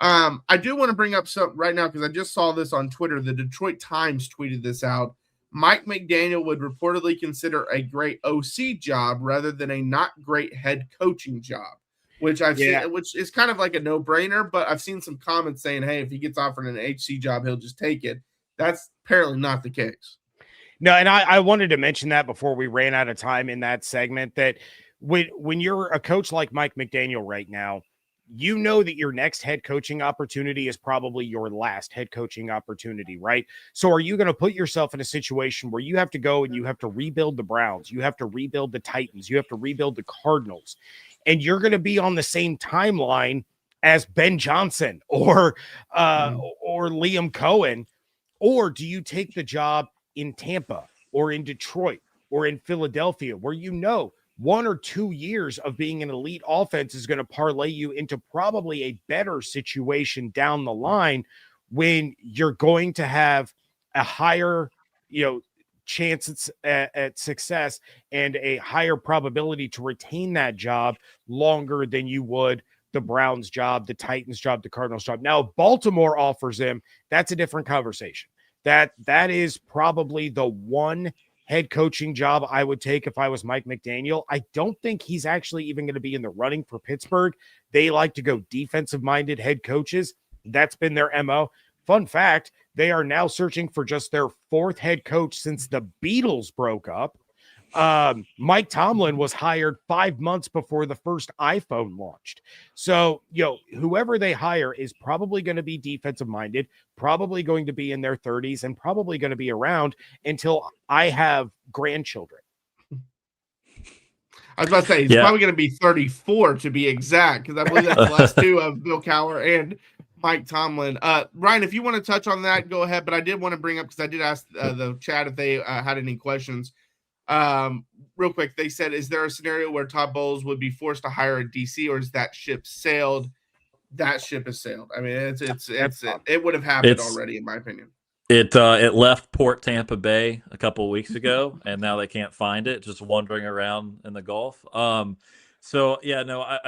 I do want to bring up something right now, because I just saw this on Twitter. The Detroit Times tweeted this out. Mike McDaniel would reportedly consider a great OC job rather than a not great head coaching job, which I've seen, which is kind of like a no-brainer, but I've seen some comments saying, hey, if he gets offered an HC job, he'll just take it. That's apparently not the case. No, and I wanted to mention that before we ran out of time in that segment, that when you're a coach like Mike McDaniel right now, you know that your next head coaching opportunity is probably your last head coaching opportunity, right? So are you going to put yourself in a situation where you have to go and you have to rebuild the Browns, you have to rebuild the Titans, you have to rebuild the Cardinals, and you're going to be on the same timeline as Ben Johnson or Liam Cohen? Or do you take the job in Tampa or in Detroit or in Philadelphia, where 1 or 2 years of being an elite offense is going to parlay you into probably a better situation down the line, when you're going to have a higher, chance at success and a higher probability to retain that job longer than you would the Browns job, the Titans job, the Cardinals job. Now, if Baltimore offers him, that's a different conversation. That is probably the one head coaching job I would take if I was Mike McDaniel. I don't think he's actually even going to be in the running for Pittsburgh. They like to go defensive-minded head coaches. That's been their MO. Fun fact, they are now searching for just their 4th head coach since the Beatles broke up. Mike Tomlin was hired 5 months before the first iPhone launched. So, whoever they hire is probably going to be defensive minded, probably going to be in their 30s, and probably going to be around until I have grandchildren. I was about to say, he's probably going to be 34 to be exact, because I believe that's the last 2 of Bill Cowher and Mike Tomlin. Ryan, if you want to touch on that, go ahead. But I did want to bring up, because I did ask the chat if they had any questions. Real quick, they said, is there a scenario where Todd Bowles would be forced to hire a DC, or is that ship sailed? That ship has sailed. I mean, it would have happened already, in my opinion. It left Port Tampa Bay a couple of weeks ago, and now they can't find it, just wandering around in the Gulf. I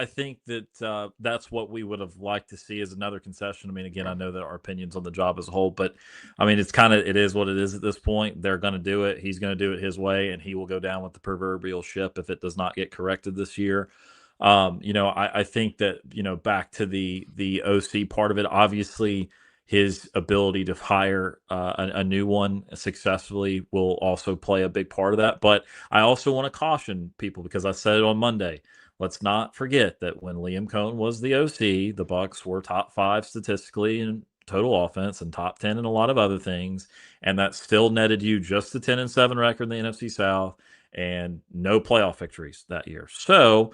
think that that's what we would have liked to see as another concession. I mean, again, I know that our opinions on the job as a whole, but I mean, it is what it is at this point. They're going to do it. He's going to do it his way, and he will go down with the proverbial ship if it does not get corrected this year. I think that, back to the OC part of it, obviously his ability to hire a new one successfully will also play a big part of that. But I also want to caution people, because I said it on Monday, let's not forget that when Liam Cohen was the OC, the Bucs were top 5 statistically in total offense and top 10 in a lot of other things. And that still netted you just the 10-7 record in the NFC South and no playoff victories that year. So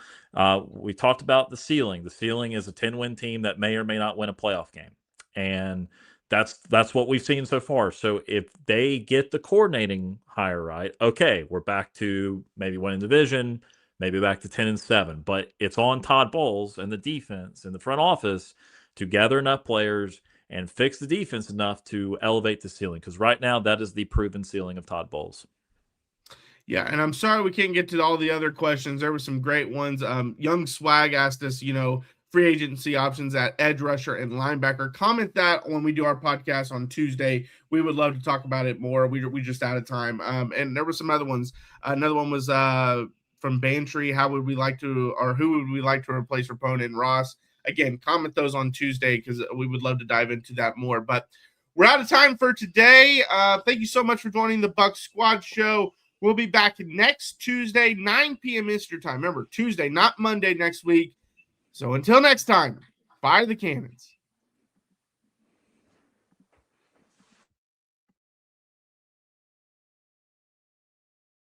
we talked about the ceiling. The ceiling is a 10-win team that may or may not win a playoff game. And that's what we've seen so far. So if they get the coordinating hire right, okay, we're back to maybe winning division, maybe back to 10-7. But it's on Todd Bowles and the defense and the front office to gather enough players and fix the defense enough to elevate the ceiling. Because right now, that is the proven ceiling of Todd Bowles. Yeah, and I'm sorry we can't get to all the other questions. There were some great ones. Young Swag asked us, free agency options at edge rusher and linebacker. Comment that when we do our podcast on Tuesday. We would love to talk about it more. We just out of time. And there were some other ones. Another one was from Bantry. Who would we like to replace Rapone and Ross? Again, comment those on Tuesday because we would love to dive into that more. But we're out of time for today. Thank you so much for joining the Bucs Squad Show. We'll be back next Tuesday, 9 p.m. Eastern time. Remember, Tuesday, not Monday next week. So until next time, fire the cannons.